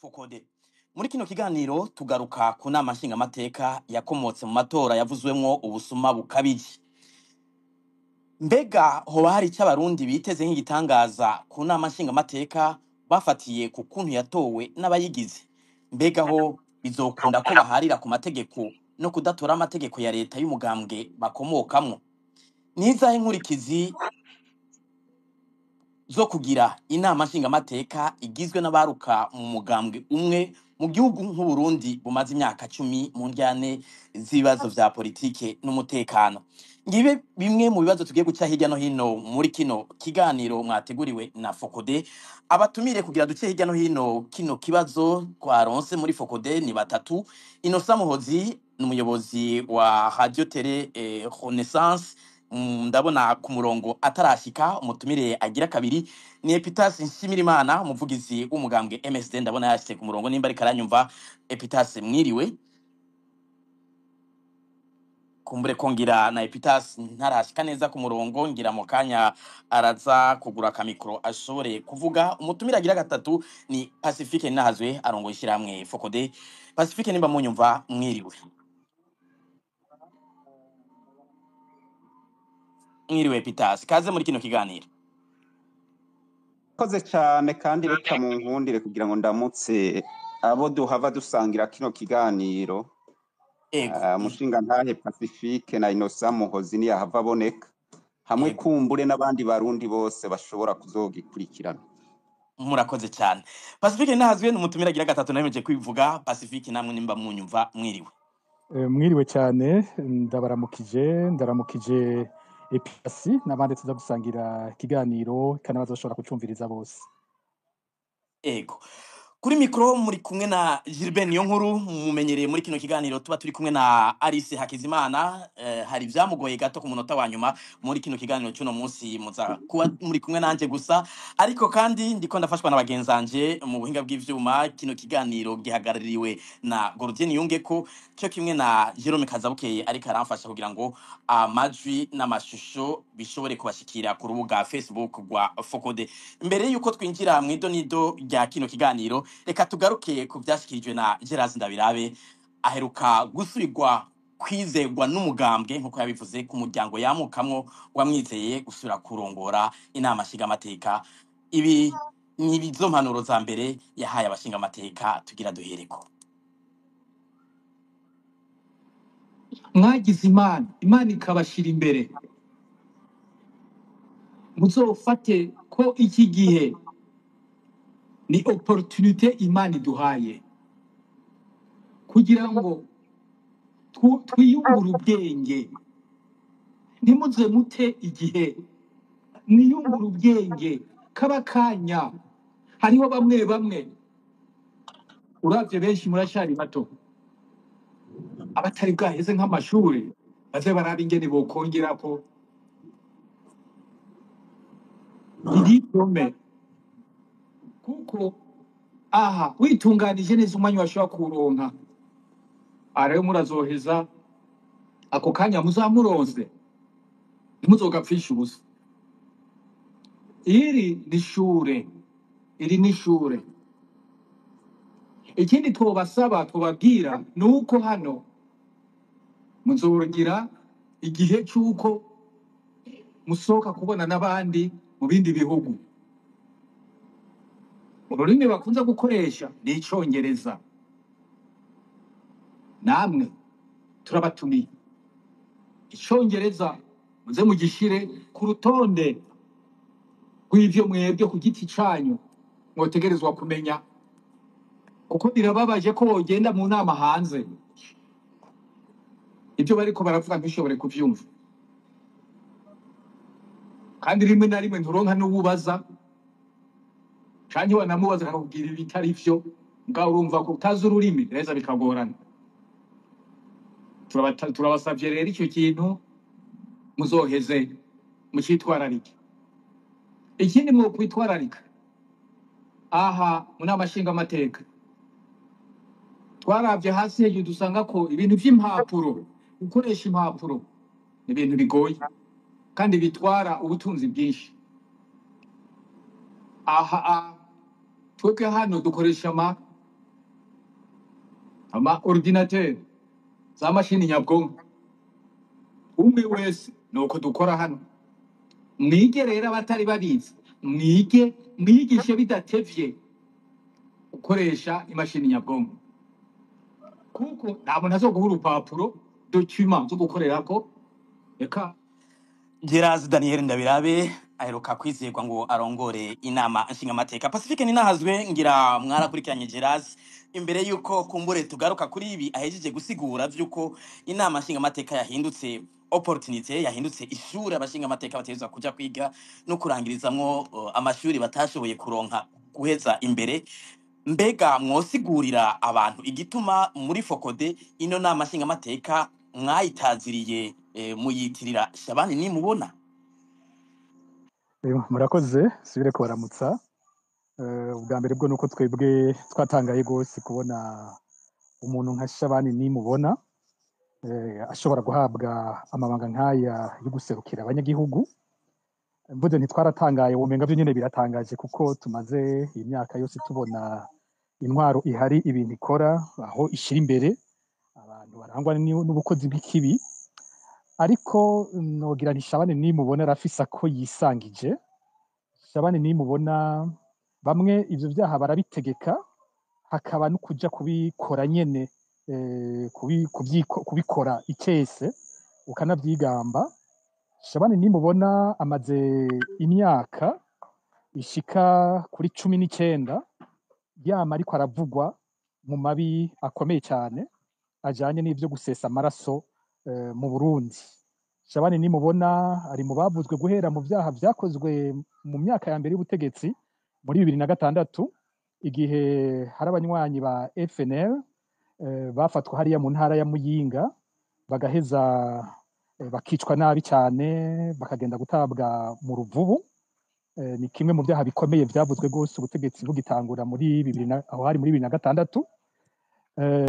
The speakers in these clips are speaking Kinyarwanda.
Fokode. Muri kino kiganiro tugaruka ku nama nshingamateka yakomotse mu matora yavuzwemwo ubusuma bukabije. Mbega hoba hari icyo abarundi biteze nk'igitangaza ku nama nshingamateka bafatiye ku kuntu yatowe n'abayigize? Mbega ho bizokunda ko baharira ku mategeko no kudatora amategeko ya leta y'umugambwe bakomokamwo? Nizahe nkurikizi zo kugira inama nshingamateka igizwe n'abaruka mu mugambwe umwe mu gihugu nk'Uburundi bumaze imyaka 10 mu njyane z'ibibazo vya politike n'umutekano? Ngibe bimwe mu bibazo tugiye guca hirya no hino muri kino kiganiro mwateguriwe na Fokode. Abatumire kugira duce hirya no hino kino kibazo twaronse muri Fokode ni batatu. Innocent Muhozi n'umuyobozi wa Radio Télé Renaissance, ndabona ku murongo atarashika. Umutumire agira kabiri ni Epitas Nshimirimana, umuvugizi w'umugambwe MSD, ndabona yashitse ku murongo nimba ari karanyumva. Epitas, mwiriwe? Kumbure kongira na Epitas ntarashika neza ku murongo, ngira mu kanya araza kugura ka micro ashobore kuvuga. Umutumire agira gatatu ni Pacifique Nahazwe, arongo ishiramwe Fokode. Pacifique, nimba munyumva mwiriwe? Mwiriwe Epitas, kaze muri kino kiganiro. Koze cyane kandi reka mu nkundire kugira ngo ndamutse abo duhava dusangira kino kiganiro. Mushinga ntahe Pacifique na Innocent Muhozi ni yahava aboneka hamwe kumbure n'abandi barundi bose bashobora kuzogikurikirana. Murakoze cyane. Pacifique Nahazwe n'umutumira agira gatatu nameje kwivuga. Pacifique, namwe nimba munyumva mwiriwe? Mwiriwe cyane, ndaramukije Episi n'abandi tuza gusangira kiganiro kandi bazoshobora kucumviriza bose. Ego. Kuri mikro muri kumwe na Gilbert Niyonkuru, mumenyereye muri kino kiganiro tuba turi kumwe na Alice Hakizimana. Hari vyamugoye gato ku munota wa nyuma muri kino kiganiro cy'uno munsi, muza kuba muri kumwe nanje gusa, ariko kandi ndiko ndafashwa na bagenzanje mu buhinga bw'ivyuma. Kino kiganiro gihagarariwe na Gordien Yungeko, cyo kimwe na Jerome Kazabukeye ariko aramfasha kugira ngo amajwi n'amashusho bishobore kubashikira ku rubuga Facebook rwa Fokode. Mbere yuko twinjira mu idonido rya kino kiganiro, reka tugaruke ku byashyikirijwe na Gerard Ndabirabe, aheruka gusubirwa kwizegwa n'umugambwe nk'uko yabivuze ku muryango yamukamwo wamwizeye gusubira kurongora inama nshingamateka. Ibi ni ibizo mpanuro za mbere yahaye abashingamateka, tugira duhereko. Mwagize Imana ikabashira imbere, muzofate ko iki gihe ni opportunité Imana iduhaye kugira ngo twiyungure ubwenge. Ntimuze mute igihe, mwiyungure ubwenge kaba kanya. Hariho bamwe uravye benshi murashari bato, abatari bwaheze nk'amashuri, baze baraba ingene bokongerako diplome, kuko aha witunganije neza umwanya washobora kuronka, rero murazoheza ako kanya muzamuronse, ntimuzogapfisha ubusa. Iri ni ishure. Ikindi twobabwira nuko hano muzogira igihe cy'uko musohoka kubona n'abandi mu bindi bihugu. Ururimi bakunze gukoresha ni Icongereza. Namwe turabatumiye Icongereza muze mugishire ku rutonde rw'ivyo mwebwe ku giti canyu mwotegerezwa kumenya, kuko birababaje ko wogenda mu nama hanze ibyo bariko baravuga ntishobore kuvyumva, kandi rimwe na rimwe nturonka n'ububaza canke wanamubaza akakubwira ibitari vyo, ngaho urumva ko utazi ururimi reza bikagorana. Turabasavye rero icyo kintu muzoheze mucitwararike. Ikindi mwo kwitwararika aha mu nama nshingamateka, twaravye hasi hejuru dusanga ko ibintu vy'impapuro, gukoresha impapuro ni ibintu bigoye kandi bitwara ubutunzi bwinshi. Aha twebwe hano dukoresha ama ordinateur za mashini nyabwonko umwe wese nuko dukora hano mwige rero abatari babizi mwigishe bidatevye gukoresha imashini nyabwonko kuko nta muntu azoguha urupapuro document zo gukorerako eka Gerazi Daniel Ndabirabe aheruka kwizerwa ngo arongore inama nshingamateka. Pacifique ninahazwe ngira mwarakurikiranye Gerazi imbere yuko kumbure tugaruka kuri ibi ahejeje gusigura vyuko inama nshingamateka yahindutse opportunity, yahindutse ishuri abashingamateka batezwa kuja kwiga no kurangirizamwo amashuri batashoboye kuronka guheza imbere. Mbega mwosigurira abantu igituma muri Fokode ino nama nshingamateka mwayitaziriye muyitirira Shabani nimubona? Murakoze subire kubaramutsa. Ubwa mbere bwo nuko twebwe twatangaye gose kubona umuntu nka Shabani nimubona ashobora guhabwa amabanga nkaya yo guserukira abanyagihugu. Mvuze ntitwaratangaye womenga byo nyene biratangaje kuko tumaze imyaka yose tubona intwaro ihari ibintu ikora aho ishira imbere abantu barangwa n'ubukozi bw'ikibi, ariko nogira nti Shabani nimubona arafisa ko yisangije. Shabani nimubona bamwe ivyo vyaha barabitegeka hakaba no kuja kubikora nyene kubikora icese ukanavyigamba. Shabani nimubona amaze imyaka ishika kuri 19 yama ariko aravugwa mu mabi akomeye cyane ajanye n'ivyo gusesa amaraso mu Burundi. Shabani nimubona ari mu bavuzwe guhera mu vyaha vyakozwe mu myaka ya mbere y'ubutegetsi muri 2006 igihe hari abanywanyi ba FNL bafatwa hariya mu ntara ya Muyinga bagaheza bakicwa nabi cyane bakagenda gutabwa mu Ruvubu. Ni kimwe mu byaha bikomeye byavuzwe gose ubutegetsi bugitangura muri 2006.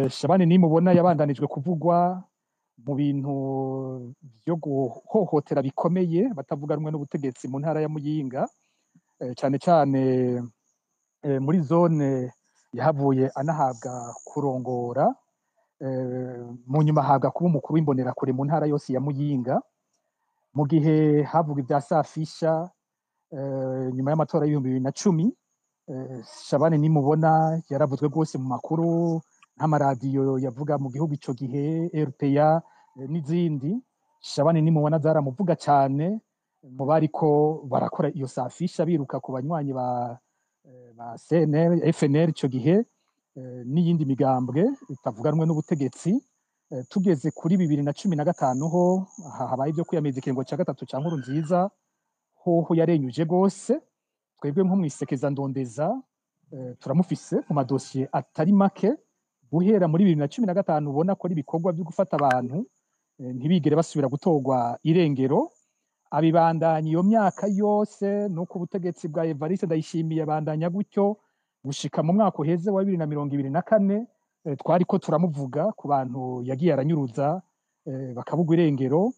Shabani nimubona yabandanijwe kuvugwa mu bintu byo guhohotera bikomeye batavuga rumwe n'ubutegetsi mu ntara ya Muyinga, cyane cyane muri zone yahavuye anahabwa kurongora, mu nyuma ahabwa kuba umukuru w'imbonerakure mu ntara yose ya Muyinga. Mu gihe havuga ibya Safisha nyuma y'amatora y'2010, Shabani nimubona yaravuzwe rwose mu makuru nk'amaradiyo yavuga mu gihugu ico gihe RPA n'izindi. Shabani nimubona zaramuvuga cyane mu bariko barakora iyo Safisha biruka ku banywanyi ba CNL FNL ico gihe n'iyindi migambwe itavuga rumwe n'ubutegetsi. Tugeze kuri 2015 ho habaye ibyo kwiyameza ikiringo cya gatatu cya Nkurunziza hoho yarenyuje gose. Twebwe nko mwisekeza ndondeza turamufise mu madosiye atari make guhera muri 2015 ubona ko ari ibikorwa byo gufata abantu ntibigere basubira gutorwa irengero. Abibandanya iyo myaka yose nuko ubutegetsi bwa Evariste Ndayishimiye abandanya gutyo gushika mu mwaka uheze wa 2024 twariko turamuvuga ku bantu yagiye aranyuruza bakabugwa irengero.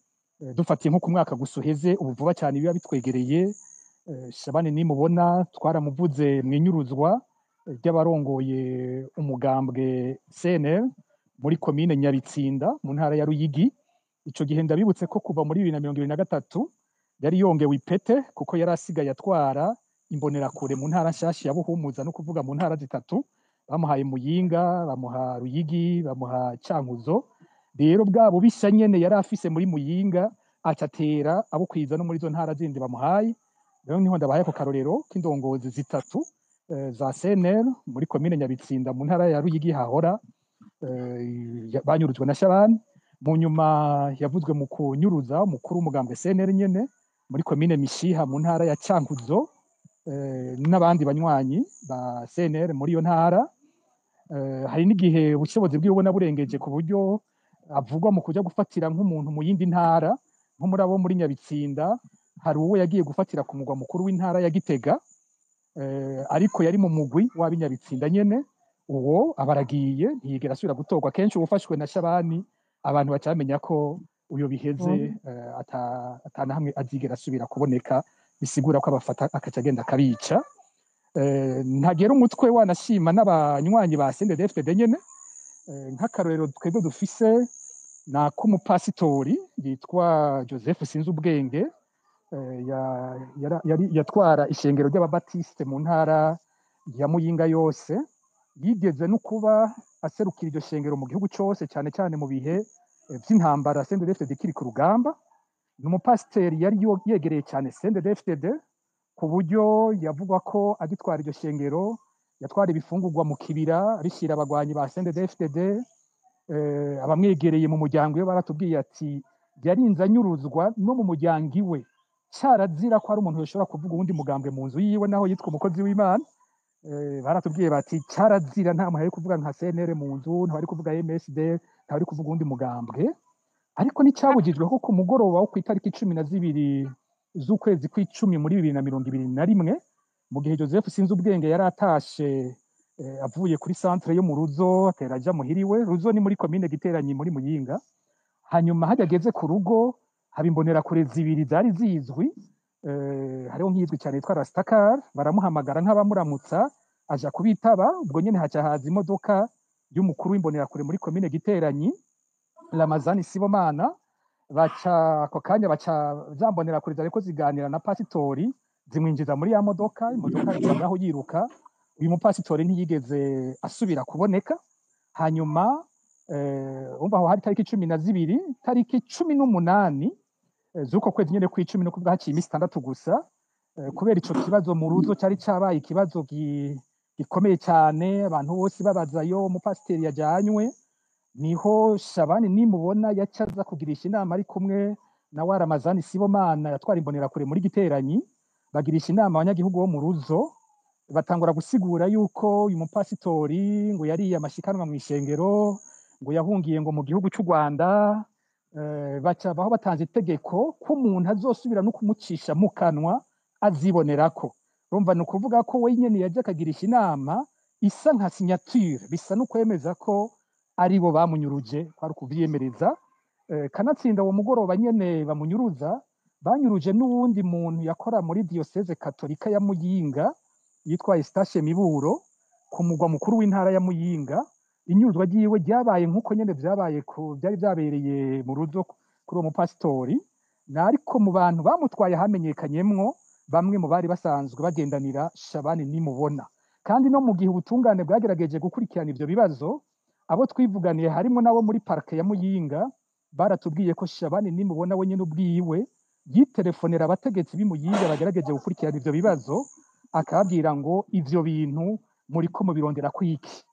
Dufatiye nko ku mwaka gusuheze ubu vuba cyane biba bitwegereye. Shabani nimubona twaramuvuze mwinyuruzwa ry'abarongoye umugambwe CNL muri komine Nyabitsinda mu ntara ya Ruyigi. Ico gihe ndabibutse ko kuva muri 2023 yari yongewe ipete kuko yari asigaye atwara imbonerakure mu ntara nshasha ya Buhumuza no kuvuga mu ntara zitatu. Bamuhaye Muyinga, bamuha Ruyigi, bamuha Cankuzo. Rero bwabo bisha nyene yari afise muri Muyinga acatera abo kwiza no muri zo ntara zindi bamuhaye. Rero niho ndabaye ko karorero k'indongozi zitatu za CNL muri komine Nyabitsinda mu ntara ya Ruyigi hahora banyuruzwe na Shabani. Mu nyuma yavuzwe mu kunyuruza umukuru w'umugambwe CNL nyene muri komine Mishiha mu ntara ya Cankuzo n'abandi banywanyi ba CNL muri iyo ntara. Hari n'igihe ubushobozi bw'ibona burengeje ku buryo avugwa mu kujya gufatira nk'umuntu mu yindi ntara nko muri abo muri Nyabitsinda. Hari uwo yagiye gufatira ku mugwa mukuru w'intara ya Gitega, ariko yari mu mugwi w'abinyabitsinda nyene. Uwo abaragiye ntiyigera asubira gutorwa. Kenshi ubufashwe na Shabani abantu bacamenya ko uyo biheze atana hamwe azigera asubira kuboneka, bisigura ko abafata akacagenda kabica. Ntagera umutwe wanashima n'abanywanyi ba CNDD-FDD nyene nk'akarorero twebwe dufise ni ak'umupasitori yitwa Joseph Sinzubwenge, yatwara ishengero ry'ababatisite mu ntara ya Muyinga yose, yigeze no kuba aserukira iryo shengero mu gihugu cyose, cyane cyane mu bihe by'intambara CNDD-FDD ikiri ku rugamba. Ni umupasiteri yari yegereye cyane CNDD-FDD ku buryo yavugwa ko agitwara iryo shengero yatwara ibifungurwa mu kibira abishyira abagwanyi ba CNDD-FDD. Abamwegereye mu muryango we baratubwiye ati yarinze anyuruzwa no mu muryango iwe, cyarazira ko hari umuntu yashobora kuvuga uwundi mugambwe mu nzu yiwe naho yitwa umukozi w'Imana. Baratubwiye bati cyarazira, nta muntu ari kuvuga nka CNL mu nzu, nta ari kuvuga MSD, nta ari kuvuga uwundi mugambwe. Ariko nticyabujijwe ko ku mugoroba wo ku itariki 12 z'ukwezi kw'icumi muri 2021 mu gihe Joseph Sinzubwenge yari atashe avuye kuri centre yo mu Ruzo atera aja muhiriwe. Ruzo ni muri commune Giteranyi muri Muyinga. Hanyuma hageze ku rugo haba imbonerakure zibiri zari zizwi, hariho nk'izwi cyane yitwa Rastakar, baramuhamagara nk'abamuramutsa aja kubitaba. Ubwo nyene haca haza imodoka y'umukuru w'imbonerakure muri commune Giteranyi Ramazani Sibomana, baca ako kanya baca zambonerakure zariko ziganira na pasitori zimwinjiza muri ya modoka. Imodoka igaho yiruka, uyu mupasitori ntiyigeze asubira kuboneka. Hanyuma umva aho hari tariki 12, tariki 18 z'uko kwezi nyene kw'icumi, no kuvuga haciye iminsi 6 gusa, kubera ico kibazo mu Ruzo cyari cyabaye ikibazo gikomeye cyane, abantu bose babazayo umupasiteri yajanywe. Niho Shabani nimubona yacaza kugirisha inama ari kumwe na wa Ramazani Sibomana yatwara imbonerakure muri Giteranyi, bagirisha inama abanyagihugu bo mu Ruzo, batangura gusigura yuko uyu mupasitori ngo yari amashikanwa mu ishengero, ngo yahungiye ngo mu gihugu cy'u Rwanda. Baca baho batanze itegeko ko umuntu azosubira no kumucisha mu kanwa azibonerako. Urumva ni ukuvuga ko we nyene yaje akagirisha inama isa nka signature, bisa no kwemeza ko ari bo bamunyuruje, kwari kuvyemereza. Kanatsinda uwo mugoroba nyene bamunyuruza, banyuruje n'uwundi muntu yakora muri diocese katolika ya Muyinga yitwa Eustache Miburo ku mugwa mukuru w'intara ya Muyinga. Inyuruzwa ryiwe ryabaye nk'uko nyene byari byabereye mu Ruzo kuri uwo mupasitori. Ariko mu bantu bamutwaye hamenyekanyemwo bamwe mu bari basanzwe bagendanira Shabani nimubona. Kandi no mu gihe ubutungane bwagerageje gukurikirana ivyo bibazo, abo twivuganiye harimo nabo muri parke ya Muyinga baratubwiye ko Shabani nimubona we nyene ubwiwe yitelefonera abategetsi b'Imuyinga bagerageje gukurikirana ivyo bibazo, akababwira ngo ivyo bintu muriko mubirondera kwiki,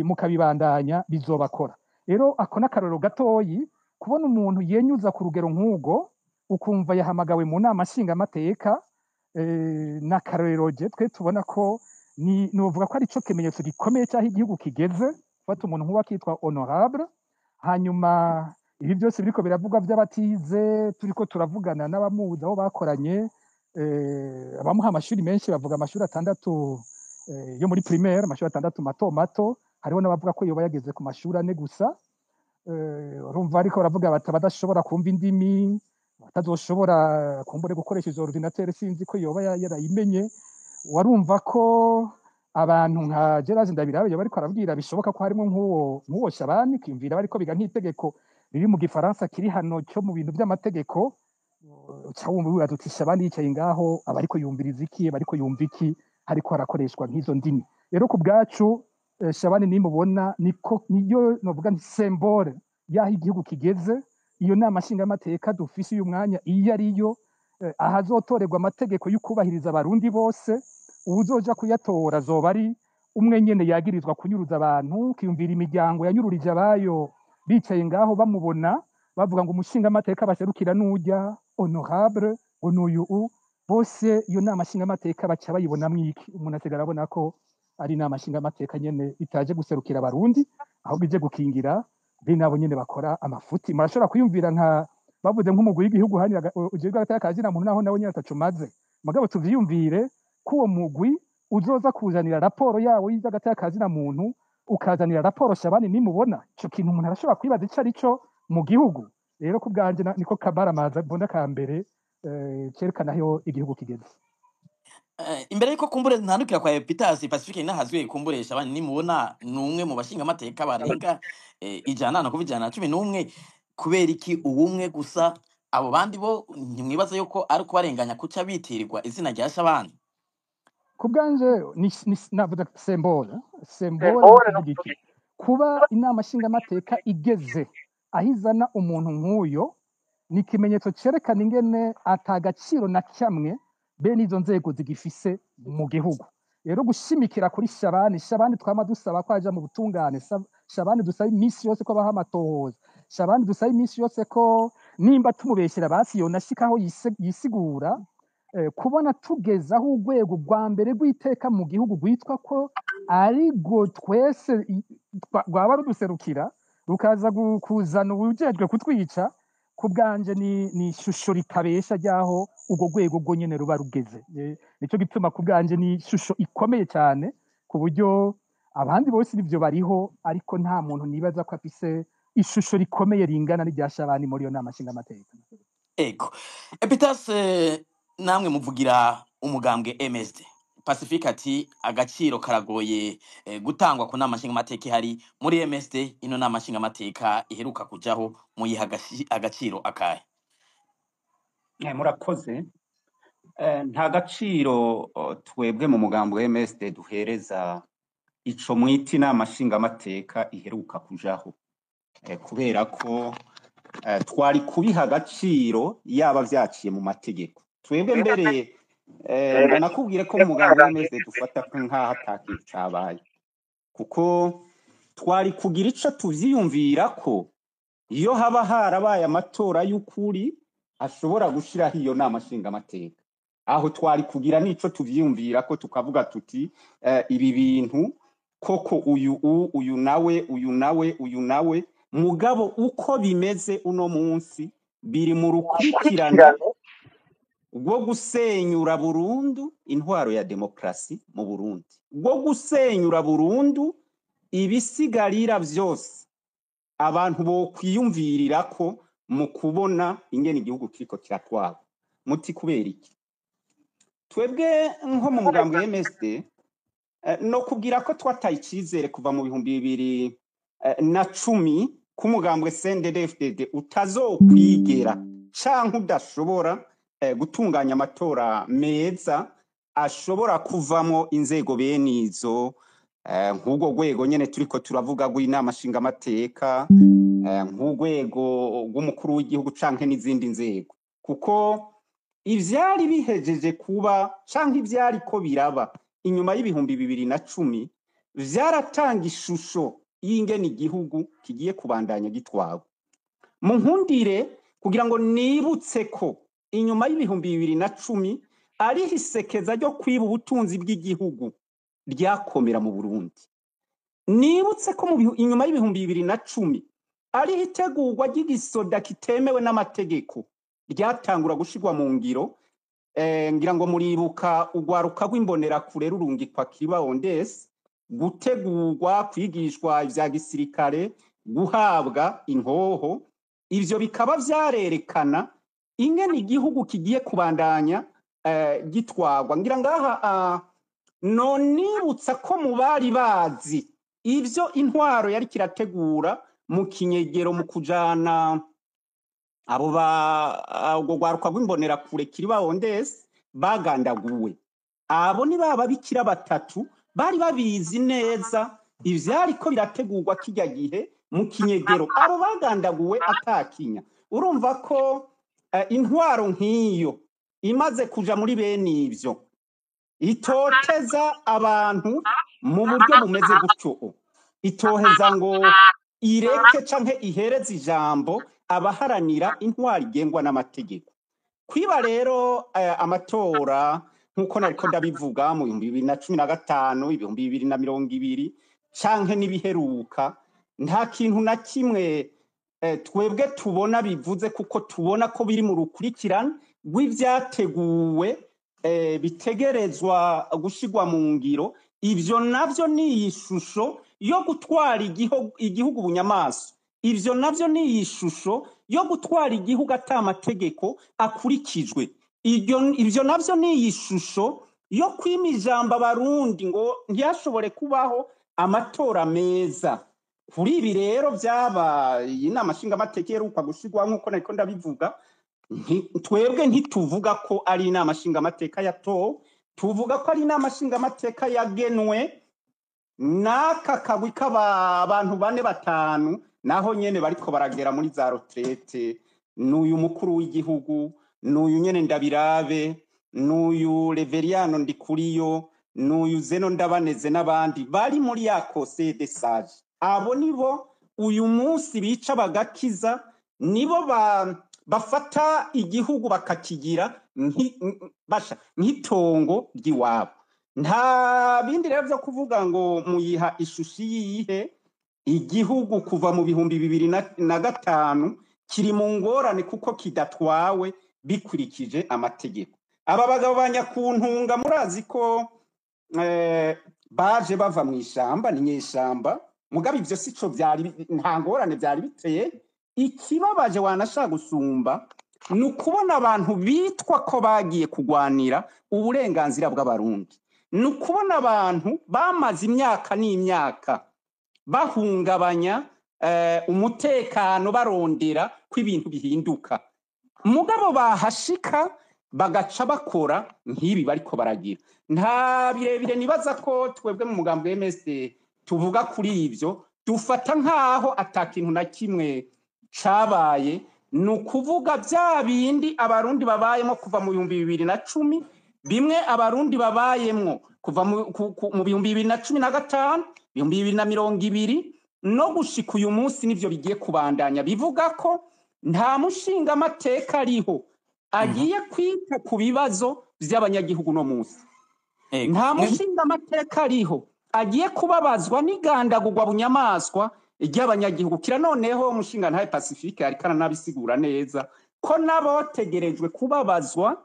mukabibandanya bizobakora. Rero ako n'akarorero gatoyi kubona umuntu yenyuza ku rugero nk'ubwo, ukumva yahamagawe mu nama nshingamateka. N'akarorero je twe tubona ko novuga ko ari cyo kimenyetso gikomeye cyaho igihugu kigeze, fata umuntu nk'uwa kitwa honorable. Hanyuma ibi byose biriko biravugwa by'abatize, turiko turavugana n'abamuzi aho bakoranye, abamuha amashuri menshi bavuga amashuri 6 yo muri primaire, amashuri 6 mato mato. Hariho n'abavuga ko yoba yageze ku mashuri 4 gusa. Urumva ariko baravuga badashobora kumva indimi, batazoshobora kumbure gukoresha izo ordinateur, sinzi ko yoba yarayimenye. Warumva ko abantu nka Gerard Ndabirabe bariko arabwira bishoboka ko harimo nk'uwo Shabani kimvira bariko biga nk'itegeko riri mu Gifaransa kiri hano cyo mu bintu by'amategeko. Cyawumva tuti Shabani yicaye ngaho abariko yumviriza iki, bariko yumva iki, hariko harakoreshwa nk'izo ndimi. Rero ku bwacu Shabani nimubona niyo novuga nti symbole yaho igihugu kigeze. Iyo nama nshingamateka dufise uyu mwanya iyo ariyo, ahazotorerwa amategeko y'ukubahiriza abarundi bose, uwuzoja kuyatora azoba ari umwe nyene yagirizwa kunyuruza abantu. Kiyumvira imiryango yanyururije abayo bicaye ngaho bamubona bavuga ngo umushingamateka baserukira n'ujya honorable ngo n'uyu bose. Iyo nama nshingamateka baca bayibonamwo iki? Umuntu asigara abona ko ari inama nshingamateka nyene itaje guserukira abarundi, ahubwo ije gukingira bene abo nyene bakora amafuti. Murashobora kuyumvira nka bavuze nk'umugwi w'igihugu hani ujejwe atakazina muntu naho nawe nyene atacumaze. Mugabo tuvyiyumvire ko uwo mugwi uzoza kuzanira raporo yawo y'agatakazi muntu, ukazanira raporo Shabani nimubona. Ico kintu umuntu arashobora kwibaza ico ari cyo mu gihugu. Rero ku bwanje niko kabaramaza mbona ka mbere cerekana aho igihugu kigeze. imbere yuko kumbure ntandukira kwa Epitasi Pacifique nahazwe kumburesha abandi nimubona numwe mu bashinga amateka barenga ijana no kuva 111 kubera iki ubumwe gusa abo bandi bo ntimwibaza yuko ari kubarenganya kuca bitirirwa izina rya Shabani kubwanje navuga symbole n'ikigiki kuba inama nshinga amateka igeze ahizana umuntu nk'uyo ni ikimenyetso cerekana ingene atagaciro na kamwe bene izo nzego zigifise mu gihugu rero gushimikira kuri Shabani twama dusaba ko aja mu butungane Shabani dusaba iminsi yose ko baha amatohoza Shabani dusaba iminsi yose ko nimba tumubeshyera basi yonashikaho yisigura kubona tugezaho urwego rwa mbere rw'iteka mu gihugu rwitwa ko arigo twese rwaba ruduserukira rukaza kuzana ubujejwe kutwica ku bwanje ni ishusho ritabesha ryaho urwo rwego rwo nyene ruba rugeze nico gituma ku bwanje ni ishusho ikomeye cyane ku buryo abandi bose nivyo bariho ariko nta muntu nibaza ko afise ishusho rikomeye ringana n'irya Shabani muri yo nama nshinga amateka ego Epitase namwe muvugira umugambwe MSD Pacifique ati agaciro karagoye gutangwa ku nama nshinga amateka hari muri MSD ino nama nshinga amateka iheruka kujaho muyiha agaciro akahe murakoze nta gaciro twebwe mu mugambwe MSD duhereza ico mwiti nama nshinga amateka iheruka kujaho kubera ko twari kubiha agaciro yaba vyaciye mu mategeko twebwe mbere ndanakubwire ko mu mugambwe MSD dufata nk'aho atakintu cabaye kuko twari kugira ico tuvyiyumvira ko iyo haba harabaye amatora y'ukuri ashobora gushiraho iyo nama nshinga amateka aho twari kugira nico tuvyiyumvira ko tukavuga tuti ibi bintu koko uyu nawe mugabo uko bimeze uno munsi biri mu rukurikirane rwo gusenyura burundu intwaro ya demokrasi mu Burundi rwo gusenyura burundu ibisigarira vyose abantu bo kwiyumvirira ko mu kubona ingene igihugu kiriko kiratwara muti kubera iki twebwe nko mu mugambwe MSD no kubwira ko twataye icizere kuva mu 2010 ku mugambwe CNDD-FDD utazokwigera canke udashobora gutunganya amatora meza ashobora kuvamo inzego benizo nk'ubwo rwego nyene turiko turavuga rw'inama nshinga amateka nk'urwego rw'umukuru w'igihugu canke n'izindi nzego kuko ivyari bihejeje kuba canke ivyari ko biraba inyuma y'2010 vyaratanga ishusho y'ingene igihugu kigiye kubandanya gitwawe mu nkundire kugira ngo nibutse ko inyuma y'2010 ari hisekeza ryo kwiba ubutunzi bw'igihugu ryakomera mu Burundi nibutse ko inyuma y'2010 ari hitegurwa ry'igisoda kitemewe n'amategeko ryatangura gushirwa mu ngiro ngira ngo muribuka ugwaruka rw'imbonera kure rurungikwa Kiribawondesi gutegurwa kwigishwa ivya gisirikare guhabwa inhoho ivyo bikaba vyarerekana ingene igihugu kigiye kubandanya gitwagwa ngira ngaha nonibutsa ko mu bari bazi ivyo intwaro yari kirategura mu kinyegero mu kujana abo ubwo gwaruka rw'imbonera kure Kiribawondesi bagandaguwe abo ni baba bikira batatu bari babizi neza ivyari ko birategurwa kijya gihe mu kinyegero abo bagandaguwe atakinya urumva ko intwaro nk'iyo imaze kuja muri bene ivyo itoteza abantu mu buryo bumeze gutyo itoheza ngo ireke canke ihereze ijambo abaharanira intwari igengwa n'amategeko kwiba rero amatora nkuko nariko ndabivuga mu 2015 2020 canke nibiheruka nta kintu na kimwe twebwe tubona bivuze kuko tubona ko biri mu rukurikirane rw'ivyateguwe bitegerezwa gushigwa mu ngiro ivyo navyo ni ishusho yo gutwara igihugu bunyamaso ivyo navyo ni ishusho yo gutwara igihugu atamategeko akurikijwe ivyo navyo ni ishusho yo kwima ijambo abarundi ngo ntiyashobore kubaho amatora meza. Kuri ibi rero byaba inama nshingamateka iheruka gushigwa nk'uko nariko ndabivuga, twebwe ntituvuga ko ari inama nshingamateka yatowe, tuvuga ko ari inama nshingamateka yagenwe n'aka kagwi k'abantu 4-5 naho nyene bariko baragera muri za retraite. N'uyu mukuru w'igihugu, n'uyu nyene Ndabirabe, n'uyu Reveriyano Ndikuriyo, n'uyu Zeno Ndabaneze n'abandi bari muri ya conseil des sages. Abo nibo uyu munsi bica bagakiza, nibo bafata igihugu bakakigira nk'itongo ry'iwabo. Nta bindi rero byo kuvuga ngo muyiha ishushi yihe. Igihugu kuva mu 2005 kiri mu ngorane kuko kidatwawe bikurikije amategeko. Aba bagabo banyakuntunga murazi ko baje bava mu ishamba, ni nyeshamba, mugabe ivyo sico byari nta ngorane byari biteye. Ikibabaje wanashaka gusumba ni ukubona abantu bitwa ko bagiye kugwanira uburenganzira bw'abarundi, ni ukubona abantu bamaze imyaka n'imyaka bahungabanya umutekano barondera ko ibintu bihinduka, mugabo bahashika bagaca bakora nk'ibi bariko baragira. Nta birebire nibaza ko twebwe mu mugambo w'MSD tuvuga kuri ivyo, dufata nkaho atakintu na kimwe cabaye. Ni ukuvuga bya bindi abarundi babayemo kuva mu 2010, bimwe abarundi babayemwo kuva mu 2015, 2020 no gushika uyu munsi nivyo bigiye kubandanya. Bivuga ko nta mushinga amateka ariho agiye kwita ku bibazo by'abanyagihugu no munsi. Nta mushinga amateka ariho agiye kubabazwa n'igandagurwa bunyamaswa ry'abanyagihugu. Kira noneho umushinga ntaye Pacifique ari kana nabisigura neza ko nabotegerejwe kubabazwa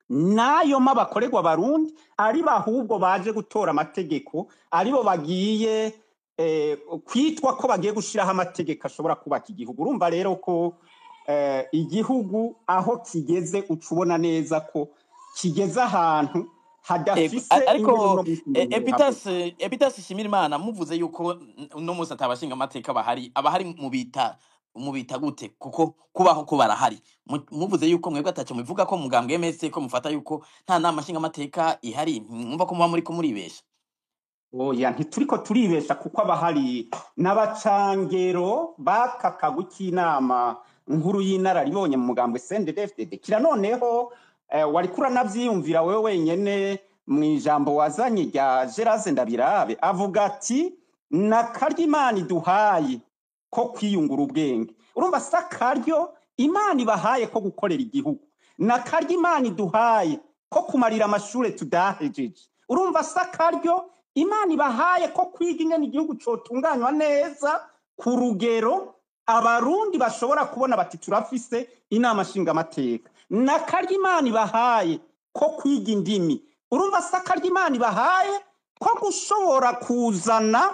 nayo mabakorerwa abarundi ari bahubwo baje gutora amategeko, aribo bagiye kwitwa ko bagiye gushiraho amategeko ashobora kubaka igihugu. Urumva rero ko igihugu aho kigeze ucubona neza ko kigeze ahantu hadafise. Ariko Epitas Shimirimana muvuze yuko no musa atabashinga amateka bahari, abahari mubita gute kuko kubaho ko barahari? Muvuze yuko mwebwe ataco muvuga ko mugambwe MS ko mufata yuko nta nama nshinga amateka ihari, mwumva ko muba muri ko muribesha? Oya, ntituriko turibesha kuko abahari n'abacangero bakakagu k'inama nkuru y'inararibonye mu mugambwe CNDD-FDD. Kira noneho wari kuranavyiyumvira wewe wenyene mu ijambo wazanye rya Geraze Ndabirabe, avuga ati nakarya Imana iduhaye ko kwiyungura ubwenge. Urumva sakaryo Imana ibahaye ko gukorera igihugu, nakarya Imana iduhaye ko kumarira amashure tudahejeje. Urumva sakaryo Imana ibahaye ko kwiga ingene igihugu cotunganywa neza ku rugero abarundi bashobora kubona bati turafise inama nshinga amateka. Nakarya Imana ibahaye ko kwiga indimi. Urumva sakarya Imana ibahaye ko gushobora kuzana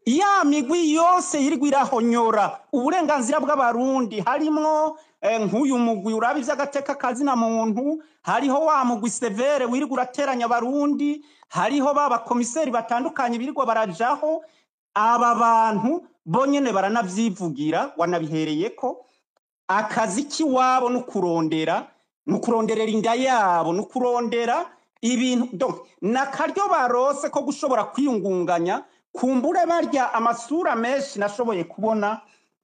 ya migwi yose yirigwa irahonyora uburenganzira bw'abarundi, harimwo nk'uyu mugwi uraba ivy'agateka kazina muntu, hariho wa mugwi severe wirigwa urateranya abarundi, hariho baba komiseri batandukanye birigwa barajaho. Aba bantu bonyene baranavyivugira, wanabihereyeko akazi kiwabo nukuronderera inda yabo, nukurondera ibintu. Donc nakaryo barose ko gushobora kwiyungunganya. Kumbure barya amasura menshi nashoboye kubona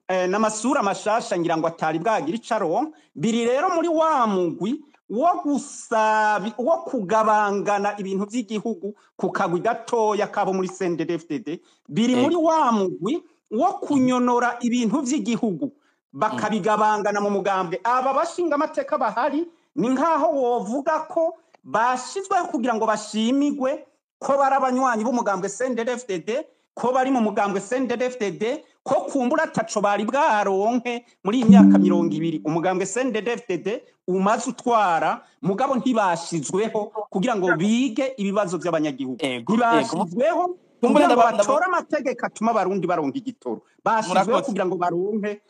n'amasura mashasha ngira ngo atari bwagira icaro. Biri rero muri wa mugwi wo kugabangana ibintu by'igihugu ku kagwi gatoya kabo muri CNDD-FDD. Biri muri wa mugwi wo kunyonora ibintu by'igihugu bakabigabangana mu mugambwe. Aba bashinga amateka bahari ni nkaho wovuga ko bashizweho kugira ngo bashimigwe ko barabanywanyi b'umugambwe CNDD-FDD, ko bari mu mugambwe CNDD-FDD, ko kumbura ataco bari bwaronke muri imyaka 20 umugambwe CNDD-FDD umaze utwara, mugabo ntibashizweho kugira ngo bige ibibazo by'abanyagihugu. Ntibashizweho kugira ngo batore amategeko atuma abarundi baronka igitoro. Bashizweho kugira ngo baronke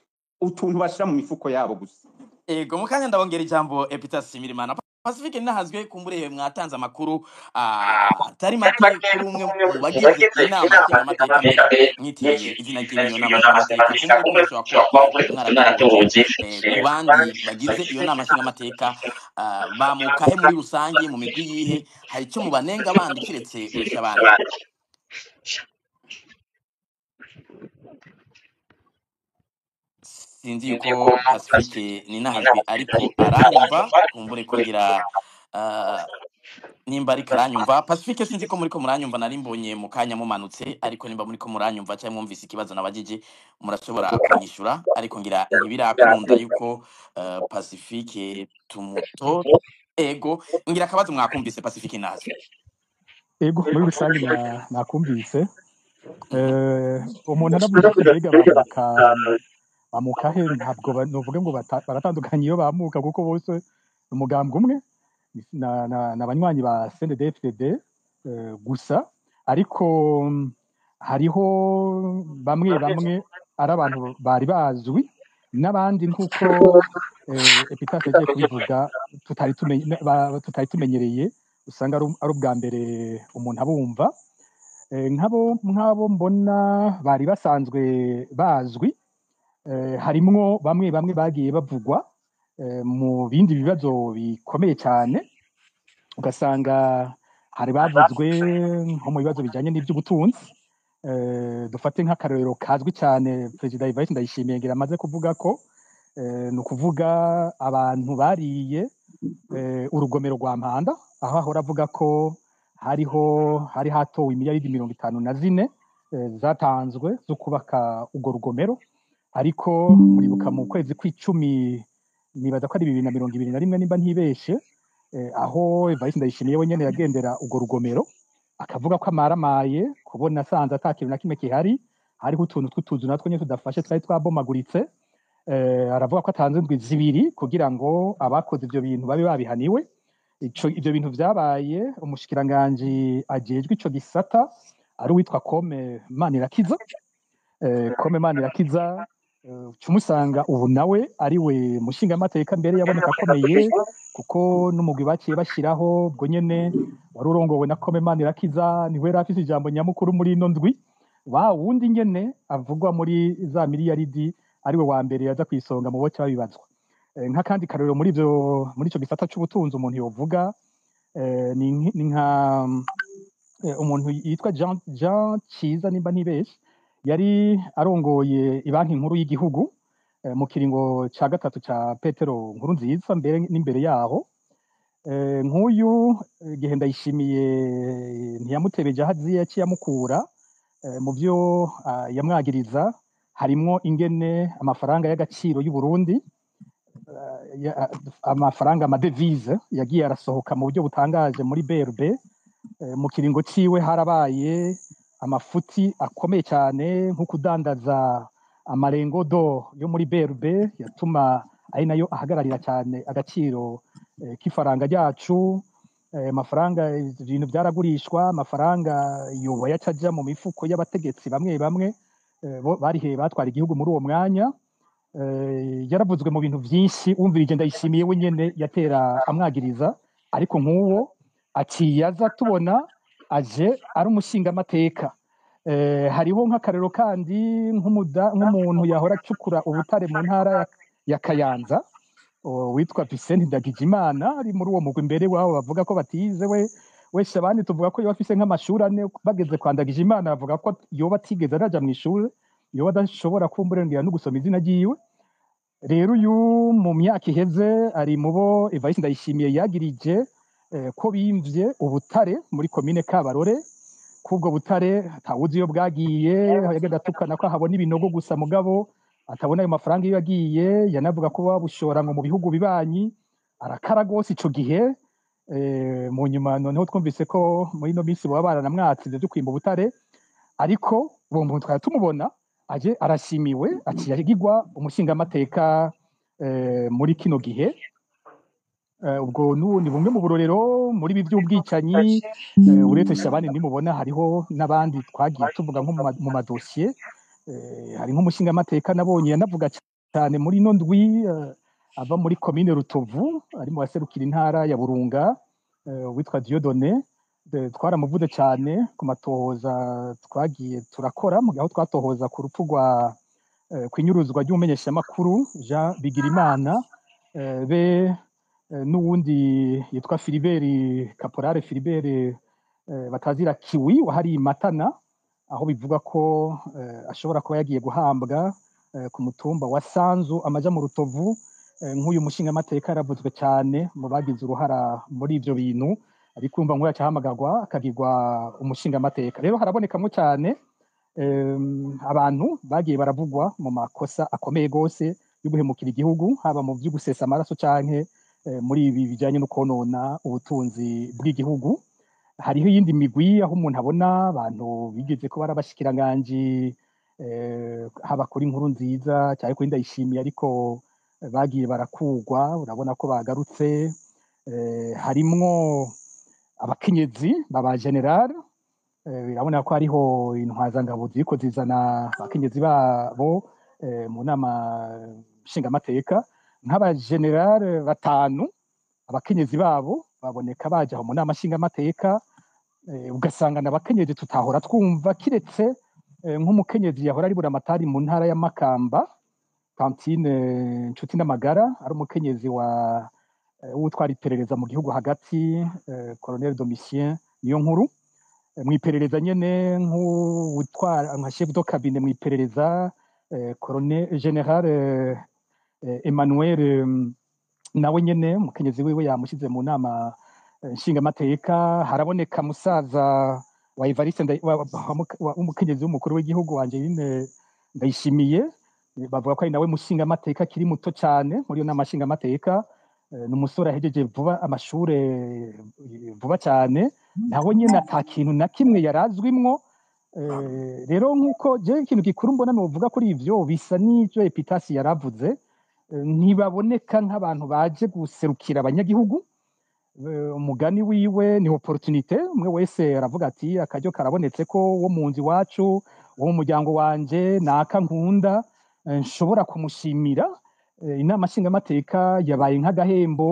utuntu bashira mu mifuko yabo gusa. Mukanya ndabongera ijambo Epitas Shimirimana. Pacifique Ninahazwe kumbure mwatanze amakuru atari make kuri umwe mu bagize inama nshingamateka mbere mwitiriye izina ry'iyo nama nshingamateka kumbure ko mushobora kuba mwaratohoje ku bandi bagize iyo nama nshingamateka bamukahe muri rusange mu migwi yihe hari icyo mubanenga bandi kiretse Rushabana? Sinzi yuko Pacifique Ninahazwe ariko aranyumva kumbure ko ngira nimba ariko aranyumva. Pacifique sinzi ko muri ko muranyumva, nari mbonye mu kanya mumanutse, ariko nimba muri ko muranyumva cyangwa mwumvise ikibazo nabagije murashobora kunyishura, ariko ngira ntibirakunda yuko Pacifique tumuto. Ego ngira akabazo mwakumvise Pacifique Ninahazwe? Ego muri rusange nakumvise umuntu aravuze ati mbega bamukahe, ntabwo novuga ngo baratandukanye iyo bamuka, kuko bose umugambwe umwe n'abanywanyi ba CNDD-FDD gusa, ariko hariho bamwe ari abantu bari bazwi n'abandi nk'uko Epitaphe yagiye kubivuga tutari tumenyereye, usanga ari ubwa mbere umuntu abumva. nk'abo mbona bari basanzwe bazwi, harimwo bamwe bagiye bavugwa mu bindi bibazo bikomeye cyane, ugasanga hari bavuzwe nko mu bibazo bijyanye n'iby'ubutunzi. Dufate nk'akarorero kazwi cyane Perezida Evariste Ndayishimiye ngira amaze kuvuga ko ni ukuvuga abantu bariye urugomero rwa Mpanda, aho ahora avuga ko hari hatowe miliyaridi 54 zatanzwe zo kubaka urwo rugomero, ariko muribuka mu kwezi kw'icumi nibaza ko ari 2021 nimba ntibeshe, aho Evariste Ndayishimiye wenyene yagendera urwo rugomero akavuga ko amaramaye kubona asanze ata kintu na kimwe kihari, hariho utuntu tw'utuzu natwo nyine tudafashe twari twabomaguritse. Aravuga ko atanze indwi 2 kugira ngo abakoze ibyo bintu babe babihaniwe. Ibyo bintu byabaye umushikiranganje ajejwe ico gisata ari uwitwa Kome Manirakiza. Kome Manirakiza cyumusanga ubu nawe ari we mushingamateka mbere yaboneka akomeye, kuko n'umugwi baciye bashiraho ubwo nyene wari urongowe na Kome Manirakiza, niwe rafise ijambo nyamukuru muri ino ndwi. Wa wundi nyene avugwa muri za miliyaridi ariwe wa mbere yaza kwisonga mu boce babibazwa. Nk'akandi karero muri ico gisata c'ubutunzi umuntu yovuga ni nka umuntu yitwa Jean Ciza nimba ntibeshe, yari arongoye ibanki nkuru y'igihugu mu kiringo ca gatatu ca Petero Nkurunziza mbere n'imbere yaho. Nk'uyu gihe Ndayishimiye ntiyamutebeje aho aziye, yaciye amukura mu byo yamwagiriza harimwo ingene amafaranga y'agaciro y'u Burundi, amafaranga amadevize yagiye arasohoka mu buryo butangaje muri BRB. Mu kiringo ciwe harabaye amafuti akomeye cyane nko kudandaza amarengodo yo muri BRB, yatuma ari nayo ahagararira cyane agaciro k'ifaranga ryacu. Amafaranga ibintu byaragurishwa, amafaranga yoba yacaja mu mifuko y'abategetsi bamwe barihe batwara igihugu muri uwo mwanya. Yaravuzwe mu bintu byinshi, umvirije Ndayishimiye wenyene yatera amwagiriza, ariko nk'uwo aciyaza tubona aje ari umushingamateka. Hariho nk'akarero kandi nk'umuntu yahora acukura ubutare mu ntara ya Kayanza witwa Vincent Ndagijimana, ari muri uwo mugwi mbere wabo bavuga ko batize. wese abandi tuvuga ko yoba afise nk'amashuri 4, bageze kwa Ndagijimana bavuga ko yoba atigeze araja mu ishuri, yoba adashobora kumburengira no gusoma izina ryiwe. Rero uyu mu myaka iheze ari mu bo Evariste Ndayishimiye yagirije ko bimvye ubutare muri komine Kabarore. Kubwo butare atawuzi iyo bwagiye, yagenda atukana ko habona ibinogo gusa mugabo atabona ayo mafaranga iyo yagiye. Yanavuga ko babushora ngo mu bihugu bibanyi, arakara gose ico gihe. Mu nyuma noneho twumvise ko muri no minsi baba baranamwatse byo kwimba ubutare, ariko uwo muntu twari tumubona aje arashimiwe, aciye agirwa umushingamateka muri kino gihe. Ubwo ni bumwe mu burorero muri ibi by'ubwicanyi. Uretse Shabani nimubona hariho n'abandi twagiye tuvuga nko mu madosiye. Hari nk'umushingamateka nabonye yanavuga cyane muri ino ndwi, ava muri komine Rutovu ari mu baserukira intara ya Burunga witwa Dieudonné twaramuvuze cyane ku matohoza twagiye turakora mu gihe twatohoza ku rupfu rwa kwinyuruzwa ry'umumenyeshamakuru Jean Bigirimana be n'uwundi yitwa Philibert Caporale Philibert batazira Kiwi wahari Matana aho bivuga ko ashobora kuba yagiye guhambwa ku mutumba wa Sanzu amaja mu Rutovu nk'uyu mushinga amateka yaravuzwe cyane mu bagize uruhara muri ivyo bintu ariko umva nk'uyu acahamagarwa akagirwa umushinga amateka. Rero harabonekamo cyane abantu bagiye baravugwa mu makosa akomeye gose yo guhemukira igihugu haba mu byo gusesa amaraso canke muri ibi bijanye no konona ubutunzi bw'igihugu. Hariho iyindi migwi aho umuntu abona abantu bigeze ko barabashikiranganje haba kuri Nkuru Nziza cyane kuri Ndayishimiye ariko bagiye barakugwa urabona ko bagarutse harimwo abakenyezi baba general birabona ko hariho intwazangabo ziko zizana abakenyezi babo mu nama nshingamateka nk'aba general batanu abakenyezi babo baboneka baje aho mu nama nshingamateka ugasanga n'abakenyezi tutahora twumva kiretse nk'umukenyezi yahora ari buramatari mu ntara ya Makamba Tantine Nshuti n'Amagara ari umukenyezi w'utwara iperereza mu gihugu hagati Colonel Domitien Niyonkuru mu iperereza nyene nk'utwara nka chef de cabinet mu iperereza Colonel General Emmanuel nawe nyene umukenyezi wiwe yamushize mu nama nshingamateka. Haraboneka musaza wa Evariste umukenyezi w'umukuru w'igihugu Angeline Ndayishimiye bavuga ko ari nawe mushinga amateka kiri muto cyane muri yo nama nshinga amateka n'umusore ahejeje vuba amashure vuba cyane naho nyene ata kintu na kimwe yarazwimwo. Rero nk'uko je ikintu gikuru mbona novuga kuri ivyo bisa n'ivyo Epitasi yaravuze ntibaboneka nk'abantu baje guserukira abanyagihugu. Umugani wiwe ni opportunité umwe wese aravuga ati akaryo karabonetse ko wo munzi wacu wo mu muryango wanje naka nkunda nshobora kumushimira. Inama nshingamateka yabaye nk'agahembo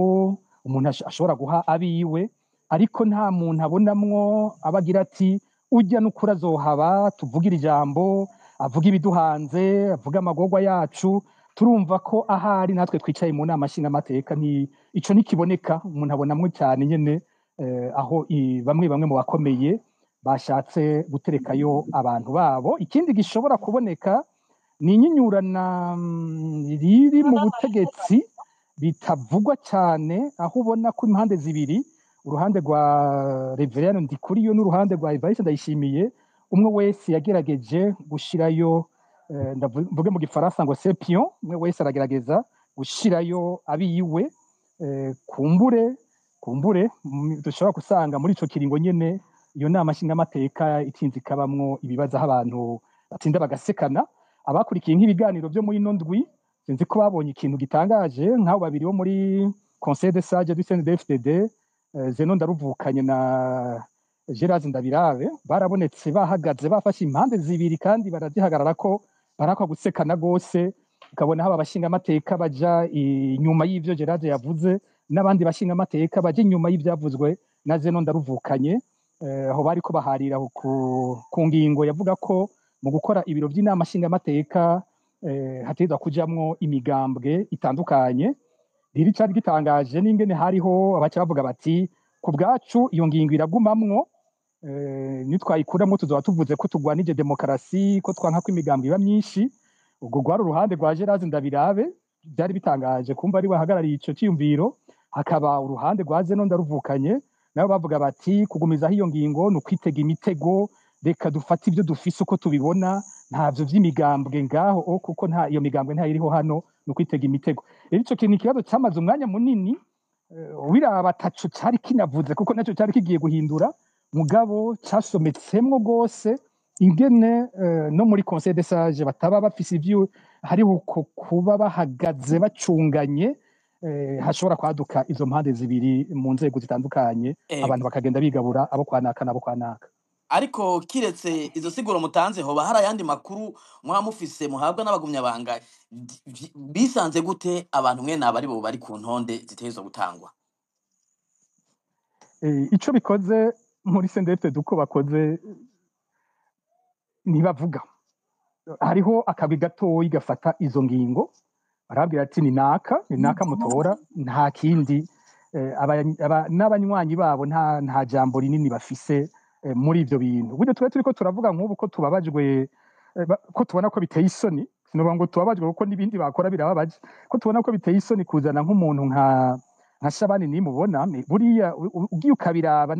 umuntu ashobora guha abiwe ariko nta muntu abonamwo abagira ati ujya n'ukuri azohaba tuvugira ijambo avuga ibiduhanze avuga amagorwa yacu. Turumva ko ahari natwe twicaye mu nama nshingamateka ico nikiboneka umuntu abonamwo cyane nyene aho bamwe mu bakomeye bashatse guterekayo abantu babo. Ikindi gishobora kuboneka ni inyinyurana riri mu butegetsi bitavugwa cyane aho ubona ko impande zibiri uruhande rwa Reverien Ndikuriyo n'uruhande rwa Evariste Ndayishimiye umwe wese yagerageje gushirayo ndavuge mu gifaransa ngo sepion umwe wese aragerageza gushirayo abiyiwe kumbure dushobora gusanga muri ico kiringo nyene iyo nama nshingamateka itinze ikabamwo ibibazo aho abantu batinda bagasekana. Abakurikiye nk'ibiganiro byo muri ndwi sinzi ko babonye ikintu gitangaje nk'abo babiri bo muri Conseil des Sages du CNDD-FDD Zeno Ndaruvukanye na Gerard Ndabirabe barabonetse bahagaze bafashe impande zibiri kandi barazihagarara ko barakwa gusekana gose. Ukabona haba abashinga amateka baja inyuma y'ivyo Gerard yavuze n'abandi bashinga amateka baje inyuma y'ivyavuzwe na Zeno Ndaruvukanye aho bariko baharira ku ngingo yavuga ko mu gukora ibiro by'inama nshingamateka hategezwa kujamwo imigambwe itandukanye. Riri cyari gitangaje n'ingene hariho abaca bavuga bati ku bwacu iyo ngingo iragumamwo nitwayikuramwo tuzoba tuvuze ko tugwanije demokarasi ko twanka ko imigambwe iba myinshi. Ubwo rwari uruhande rwa Gerard Ndabirabe byari bitangaje kumva ari wahagarariye ico cyumviro. Hakaba uruhande rwa Zeno Ndaruvukanye nabo bavuga bati kugumizaho iyo ngingo ni ukwitega imitego reka dufate ibyo dufise uko tubibona ntavyo vy'imigambwe ngaho kuko nta iyo migambwe nta iriho hano no kwitega imitego. Rero ico kintu kibazo cyamaze umwanya munini wiraba tacu cyari kinavuze kuko naco cyari kigiye guhindura mugabo cyasometsemo gose ingene no muri Conseil des Sages bataba bafise ivyo hariho kuba bahagaze bacunganye hashobora kwaduka izo mpande zibiri mu nzego zitandukanye abantu bakagenda bigabura abo kwanaka nabo kwanaka. ariko kiretse izo siguro mutanze hoba hari ayandi makuru mwamufise muhabwa n'abagumyabanga bisanze gute abantu mwe nabari bo bari ku ntonde zitezo gutangwa? Ico bikoze muri CNDD-FDD uko bakoze ntibavuga, hariho akabi gatoyi gafata izo ngingo, barabwira ati ni naka mutora, nta kindi. N'abanywanyi babo nta jambo rinini bafise muri ivyo bintu. Buryo twe turiko turavuga nk'ubu ko tubabajwe, ko tubona ko biteye isoni, sinovuga ngo tubabajwe kuko n'ibindi bakora birababaje, ko tubona ko biteye isoni kuzana nk'umuntu nka Shabani nimubona, buriya ugiye ukabiraba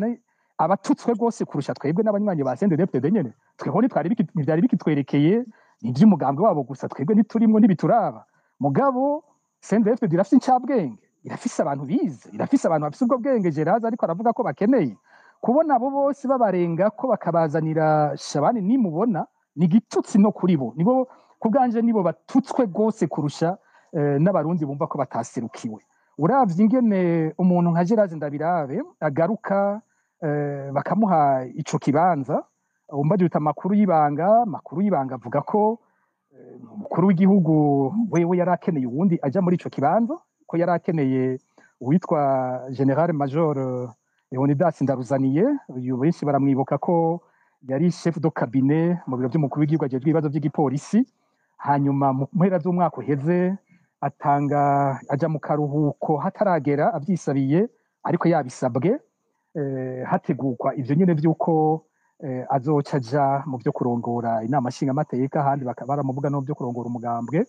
abatutswe rwose kurusha twebwe n'abanywanyi ba CNDD-FDD nyene, tweho ntivyari bikitwerekeye, ni ivy'umugambi wabo gusa, twebwe ntiturimwo ntibituraba. Mugabo CNDD-FDD irafise incabwenge, irafise abantu bize, irafise abantu bafise ubwo bwenge Gerard ariko aravuga ko bakeneye. Kubona abo bose babarenga ko bakabazanira Shabani nimubona ni igitutsi no kuri bo, nibo kubganje nibo batutswe rwose kurusha n'abarundi bumva ko bataserukiwe. Uravye ingene umuntu nka Gerard Ndabirabe agaruka bakamuha ico kibanza, umbaje uta makuru y'ibanga avuga ko umukuru w'igihugu wewe yarakeneye uwundi aja muri ico kibanza, ko yarakeneye uwitwa General Major Leonidas Ndaruzaniye, uyu benshi baramwibuka ko yari chef de cabinet mu biro by'umukuru w'igihugu ajejwe ibibazo by'igipolisi. Hanyuma mu mpera z'umwaka uheze aja mu karuhuko hataragera abyisabiye, ariko yabisabwe hategurwa ivyo nyene vy'uko azoca aja mu byo kurongora inama nshingamateka, ahandi baramuvuga no byo kurongora umugambwe.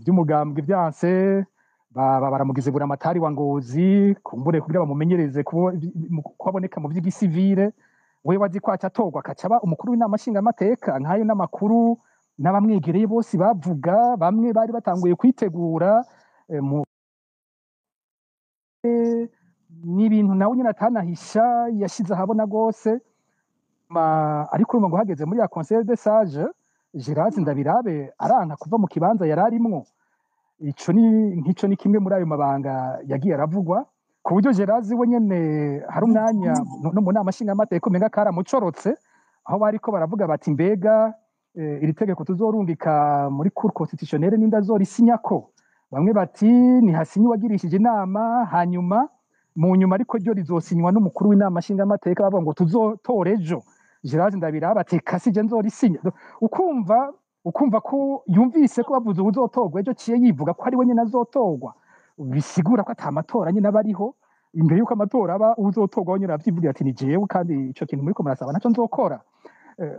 By'umugambwe byanse baramugize buramatari wa Ngozi, kumbure kugira bamumenyereze kuboneka mu by'igisivile. We wazi ko acatorwa akacaba umukuru w'inama nshingamateka, nkayo n'amakuru n'abamwegereye bose bavuga, bamwe bari batanguye kwitegura n'ibintu nawe nyine atanahisha, yashize ahabona rwose. Ariko urumva ngo hageze muri ya conseil de sage, Gerard Ndabirabe aranka kuva mu kibanza yararimwo. Ico ni kimwe muri ayo mabanga yagiye aravugwa, ku buryo Gerard we nyene hari umwanya no mu nama nshingamateka umenga karamucorotse, aho bariko baravuga bati mbega iri tegeko tuzorungika muri cour constitutionnelle ninda zorisinyako. Bamwe bati ni hasinyi wagirishije inama, hanyuma mu nyuma ariko ryo rizosinywa n'umukuru w'inama nshingamateka, bavuga ngo tuzotore ejo. Gerard Ndabirabe ati kasije nzorisinya. Ukumva ko yumvise ko bavuze uzotorwa ejo, ciye yivuga ko ari we nyene azotorwa, bisigura ko ata matora nyene abariho. Imbere yuko amatora aba uzotorwa nyene avyivugira ati ni jewe, kandi ico kintu muriko murasaba naco nzokora.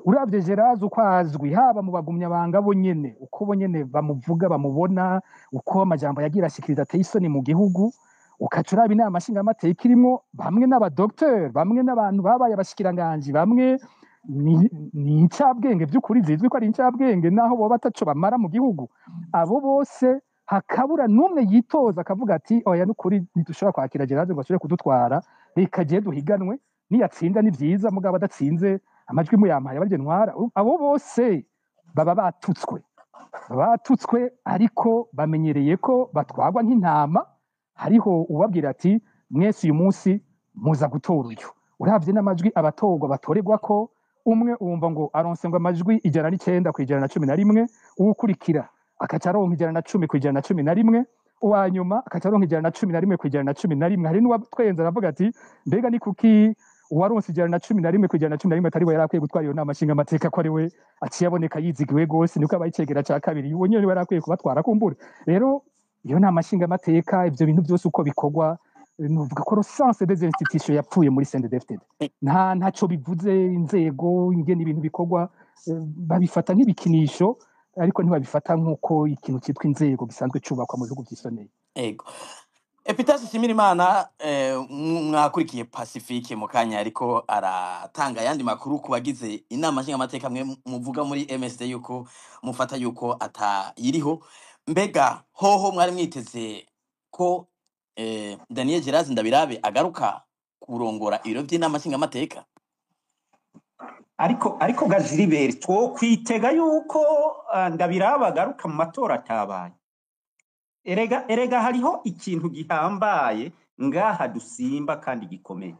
Uravye Gerard uko azwi haba mu bagumyabanga bo nyene, uko bo nyene bamuvuga bamubona, uko amajambo yagira ashikiriza ateye isoni mu gihugu, ukaca uraba inama nshingamateka irimwo bamwe n'abadokiteri, bamwe n'abantu babaye abashikiranganji, bamwe ni incabwenge by'ukuri zizwi ko ari incabwenge naho boba ataco bamara mu gihugu. Abo bose hakabura n'umwe yitoza akavuga ati oya n'ukuri ntidushobora kwakira Gerard ngo ashobore kudutwara, reka je duhiganwe, niyatsinda ni vyiza, mugabo adatsinze amajwi muyampaye barye ntwara. Abo bose baba batutswe, ariko bamenyereye ko batwagwa nk'intama. Hariho ubabwira ati mwese uyu munsi muza gutora uyu. Uravye n'amajwi abatorwa batorerwa ko, umwe wumva ngo aronse ngo amajwi 109 ku 111, uwukurikira akaca aronka 110 ku 111, uwanyuma akaca aronka 111 ku 111. Hari n'uwatwenza aravuga ati mbega ni kuki uwaronse 111 ku 111 atari we yarakwiye gutwara iyo nama nshingamateka, ko ari we aciye aboneka yizigiwe gose, niko abayicegera ca kabiri uwo nyene yarakwiye kubatwara kumbure. Rero iyo nama nshingamateka ivyo bintu byose uko bikorwa, nuvuga ko recense des institutions yapfuye muri CNDD-FDD. Ntaco bivuze inzego ingene ibintu bikorwa, babifata nk'ibikinisho, ariko ntibabifata nk'uko ikintu cyitwa inzego gisanzwe cubakwa mu bihugu vy'isoneye. Ego. Epitasi Shimirimana, mwakurikiye Pacifique mu kanya ariko aratanga yandi makuru ku bagize inama nshingamateka mwe muvuga muri MSD yuko mufata yuko atayiriho. Mbega hoho mwari mwiteze ko Daniel Gerard Ndabirabe agaruka kurongora ibiro by'inama nshingamateka? Ariko Gaziriberi two kwitega yuko Ndabirabe agaruka mu matora atabaye. Erega hariho ikintu gihambaye ngaha dusimba kandi gikomeye.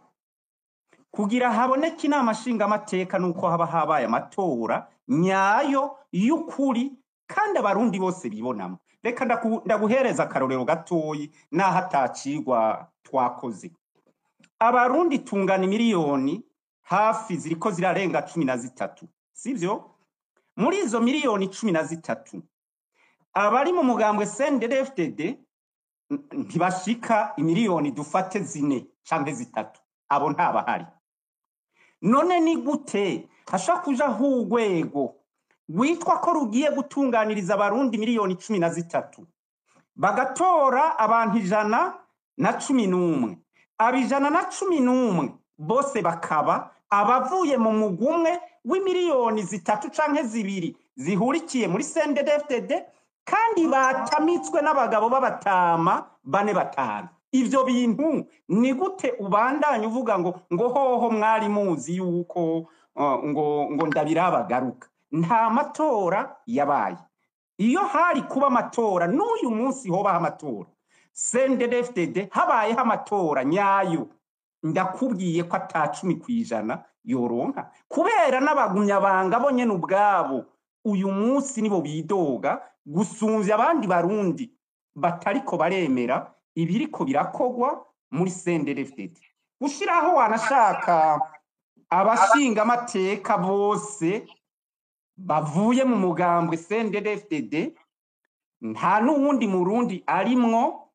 kugira haboneke inama nshingamateka nuko haba habaye amatora nyayo y'ukuri kandi abarundi bose bibonamo. Reka ndaguhereza akarorero gatoyi naho atacigwa twakoze. Abarundi tungana miliyoni hafi ziriko zirarenga 13, sivyo? Muri izo miliyoni 13 abari mu mugambwe CNDD-FDD ntibashika imiliyoni dufate 4 canke 3, abo ntabahari. None ni gute hashaka kuja hugwego witwa ko rugiye gutunganiriza abarundi miliyoni 13 bagatora abantu 111, abijana na 11 bose bakaba abavuye mu mugumwe w'imiliyoni 3 canke 2 zihurikiye muri CNDD-FDD kandi batamitswe n'abagabo b'abatama 4-5. Ivyo bintu ni gute ubandanya uvuga ngo hoho mwari muzi yuko ngo ndabirabagaruka? Nta matora yabaye. Iyo hari kuba amatora n'uyu munsi hoba amatora CNDD-FDD habayeho amatora nyayo, ndakubwiye ko ata 10% yoronka kubera n'abagumyabanga bo nyene ubwabo uyu munsi nibo bidoga gusumvya abandi barundi batariko baremera ibiriko birakogwa muri CNDD-FDD. Gushiraho wanashaka abashinga amateka bose bavuye mu mugambwe CNDD-FDD, nta n'uwundi murundi arimwo,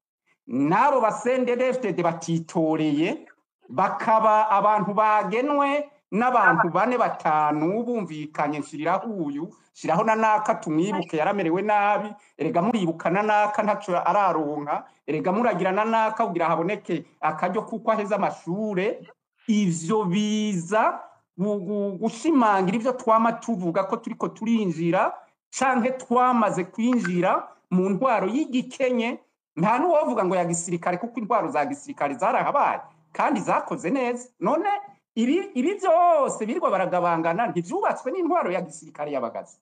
nabo ba CNDD-FDD batitoreye, bakaba abantu bagenwe n'abantu 4-5 bumvikanye nshiriraho uyu shiraho na naka tumwibuke yaramerewe nabi, erega muribukana naka ntaco araronka, erega muragirana naka kugira haboneke akaryo kuko aheza amashure. Ivyo biza gushimangira ivyo twama tuvuga ko turiko turinjira canke twamaze kwinjira mu ntwaro y'igikenye. Nta n'uwovuga ngo ya gisirikare kuko intwaro za gisirikare zarahabaye kandi zakoze neza. None ibi byose birwa baragabangana ntivyubatswe n'intwaro ya gisirikare y'abagazi.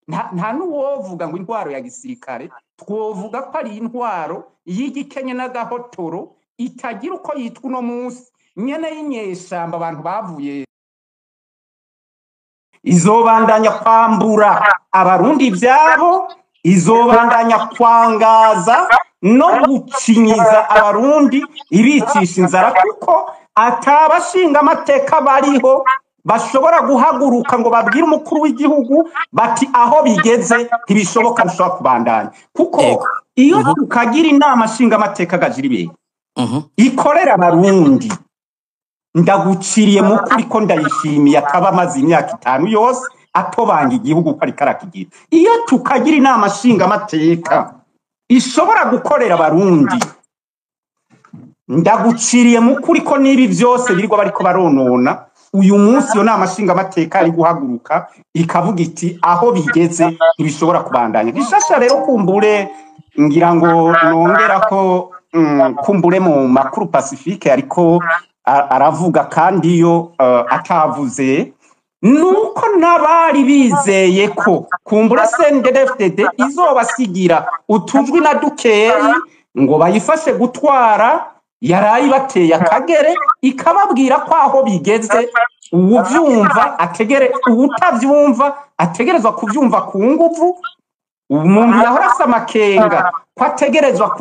Nta n'uwovuga ngo intwaro ya gisirikare, twovuga ko ari intwaro y'igikenye n'agahotoro itagira uko yitwa uno munsi nyene y'inyeshamba abantu bavuye. Izobandanya kwambura abarundi ivyabo, izobandanya kwangaza no gucinyiza abarundi ibicisha inzara, kuko atabashinga amateka bariho bashobora guhaguruka ngo babwire umukuru w'igihugu bati aho bigeze ntibishoboka bishobora kubandanya. Kuko iyo tukagira inama nshinga amateka gajiribe ikorera abarundi, ndaguciriye mukuri ko ndayishimiye akaba amaze imyaka 5 yose atobanga igihugu ko ari karakigira. Iyo tukagira inama nshinga amateka ishobora gukorera abarundi, ndaguciriye mukuri ko nibi byose biriko bariko baronona uyu munsi yo nama nshinga amateka ari guhaguruka ikavuga iti aho bigeze ntibishobora kubandanya. Gishasha rero kumbure ngira ngo nongera ko kumbure mu makuru Pacifique ariko aravuga kandi yo atavuze nuko nabari bizeye ko kumbura CNDD-FDD izobasigira utujwi na dukeyi ngo bayifashe gutwara, yarayi bateye akagere ikababwira ko aho bigeze uwuvyumva uwutavyumva ategerezwa kuvyumva ku nguvu. Umuntu yahora asa amakenga ko ategerezwa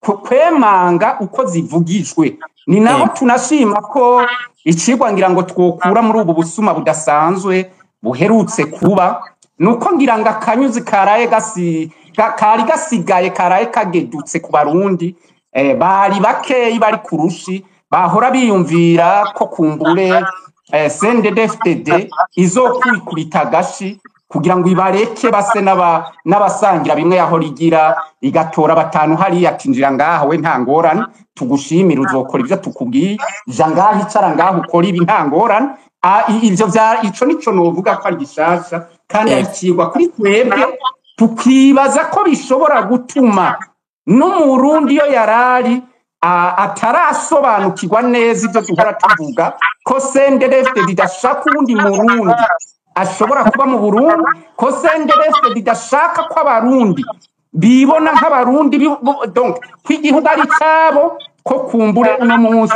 kwemanga uko zivugijwe. Ni naho tunashima ko icigwa ngira ngo twokura muri ubu busuma budasanzwe buherutse kuba, nuko ngira ngo akanyuzi karaye kari gasigaye karaye kagedutse ku barundi. Bari bakeyi bari kurushi bahora biyumvira ko kumbure CNDD-FDD izokwikubita gashi kugira ngo ibareke base n'abasangira bimwe yaho rigira igatora 5 hariya kinjira ngaho we ntangorane tugushimira uzokora ivyo tukubwiye jangaho icara ngaho ukora ibi ntangorane. Ivyo ico nico novuga ko ari gishasha kandi arikigwa kuri twebwe, tukibaza ko bishobora gutuma n'umurundi yo yarari atarasobanukirwa neza ivyo duhora tuvuga ko CNDD-FDD idashaka ubundi murundi ashobora kuba mu Burundi, ko CNDD-FDD idashaka ko abarundi bibona nk'abarundi, donc ko igihugu ari cabo, ko kumbure uno munsi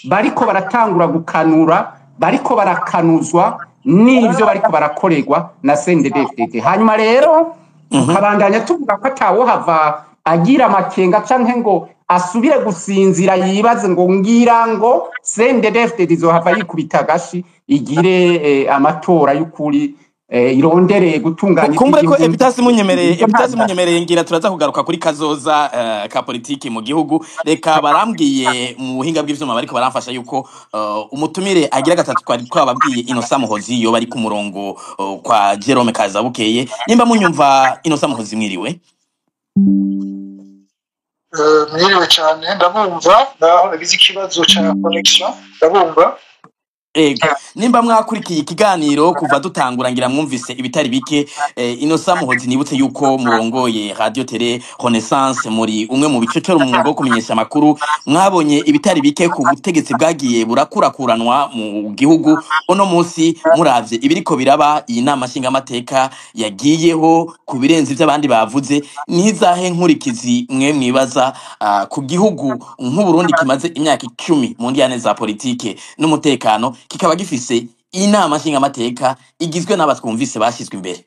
bariko baratangura gukanura bariko barakanuzwa n'ivyo bariko barakorerwa na CNDD-FDD. Hanyuma rero tukabandanya tuvuga ko atawo hava agira amakenga canke ngo asubire gusinzira yibaze ngo ngira ngo CNDD-FDD izohava yikubita agashi igire amatora y'ukuri irondere gutunganya kumbure ko Epitasi munyemereye ngira turaza kugaruka kuri kazoza ka politiki mu gihugu. Reka barambwiye mu buhinga bw'ivyuma bariko baramfasha yuko umutumire agira gatatu twari twababwiye Innocent Muhozi yo bari ku murongo kwa Jerome Kazabukeye. Nimba munyumva Innocent Muhozi mwiriwe? Mwiriwe cyane ndabumva naho nagize ikibazo cya connection ndabumva. Nimba mwakurikiye ikiganiro kuva dutangura ngira mwumvise ibitari bike. Innocent Muhozi nibutse yuko murongoye Radio Télé Renaissance muri umwe mu bicocoro mu ngo kumenyesha makuru. Mwabonye ibitari bike ku butegetsi bwagiye burakurakuranwa mu gihugu. Ono munsi muravye ibiriko biraba iyi nama nshingamateka yagiyeho ku birenze by'abandi bavuze. Nizahe nkurikizi mwe mwibaza ku gihugu nk'u Burundi kimaze imyaka 10 mu ndiyane za politike n'umutekano, kikaba gifise inama nshingamateka igizwe n'abatwumvise bashyizwe imbere?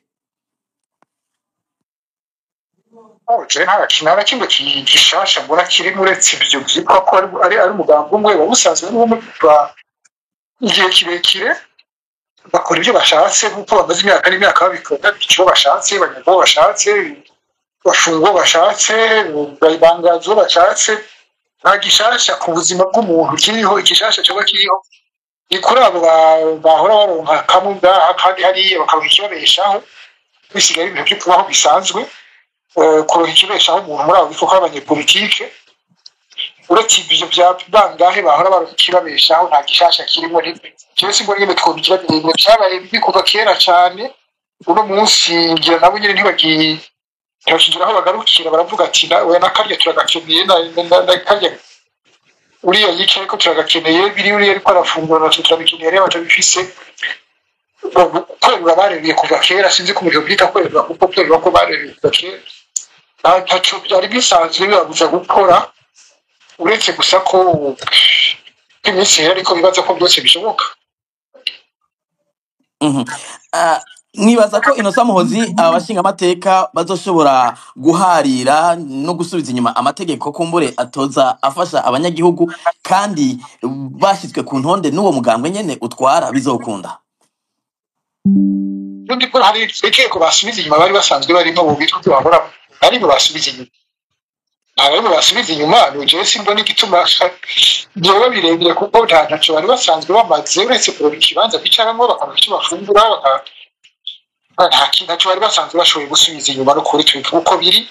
nta kintu gishasha mbona kirimo uretse ibyo byitwa ko ari umugambi umwe wawusanzwe n'umupa igihe kirekire bakora ibyo bashatse kuko bamaze imyaka n'imyaka babikora icyo bashatse banyurwa bashatse bafungwa bashatse bayibangazo bashatse. Nta gishasha ku buzima bw'umuntu kiriho, igishasha cyoba kiriho ni kuri abo bahora baronka kamwe ngaha kandi hariya bakabona ikibabeshaho bisigaye ibintu byo kubaho bisanzwe. Kuronka ikibeshaho umuntu muri abo bifuka abanyepolitike uretse ibyo bya bangahe bahora baronka ikibabeshaho nta gishasha kirimo. Jewe simbona nyine twobikira ibintu byabaye bibi kuva kera cyane. Uno munsi ngira nabo nyine ntibakigiraho bagarukira baravuga ati we nakarya turagakeneye na karya uriya yicaye ko turagakeneye biri uriya ariko arafungura natwe turabikeneye rero batabifise. Kwerura barereye kuva kera sinzi ko umuriro bwita kwerura kuko kwerura ko barereye kuva kera ntaco byari bisanzwe bibabuza gukora uretse gusa ko iminsi yari ariko bibaza ko byose bishoboka. Mwibaza ko Innocent Muhozi abashinga amateka bazoshobora guharira no gusubiza inyuma amategeko kumbure atoza afasha abanyagihugu kandi bashyizwe ku ntonde n'uwo mugambwe nyene utwara bizokunda? N'undi ko hari itegeko basubiza inyuma bari basanzwe barimo mu bitwa byo bahora ari bo basubiza inyuma. Ariko basubiza inyuma n'uje simbona igituma byo birebire kuko ntaco bari basanzwe bamaze uretse kuronka ikibanza bicaramo bakabona icyo bafungura nta kintu bari basanzwe bashoboye gusubiza inyuma no kuri twe kuko biri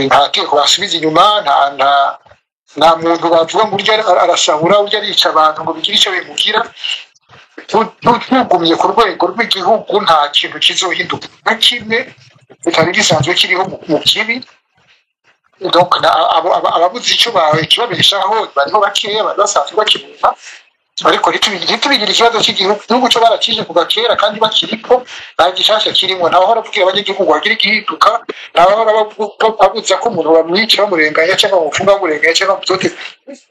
nta tegeko basubiza inyuma nta muntu bavuga ngo urya arasahura urya arica abantu ngo bigire icyo bimugira. Tugumye ku rwego rw'igihugu nta kintu kizohinduka na kimwe bitari gisanzwe kiriho mu kibi. Donc ababuze icyo kibabeshaho bariho bakeya bari basanzwe bakibona ariko ntitubigira ikibazo cy'igihugu cyo barakije kuva kera kandi bakiriko nta gishasha kirimo. Ntabahora kubwira abanyagihugu bagira igihinduka, ntabahora babuza ko umuntu bamwica bamurenganya cyangwa bamufunga bamurenganya cyangwa bamutote.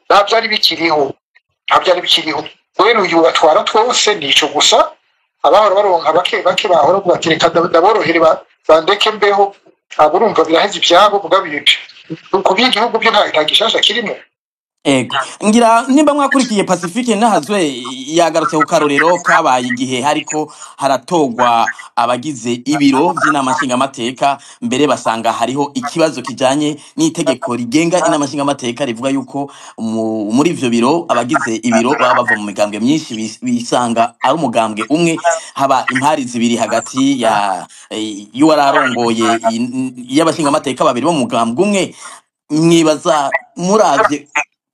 Nta byari bikiriho rero uyu batwara twose nico gusa abahora baronka bake bahora kubatereka ndaborohere bandeke mbeho aburumva biraheze ibyabo mugabije ku by'igihugu byo nta gishasha kirimo. Ngira nimba mwakurikiye Pacifique Nahazwe yagarutse ku karorero kabaye igihe hariko haratogwa abagize ibiro by'inama nshingamateka mbere basanga hariho ikibazo kijanye n'itegeko rigenga inama nshingamateka rivuga yuko muri ivyo biro abagize ibiro baba bava mu migambwe myinshi bisanga ari umugambwe umwe haba impari zibiri hagati ya y'uwararongoye y'abashingamateka babiri bo mu mugambwe umwe. Mwibaza muravye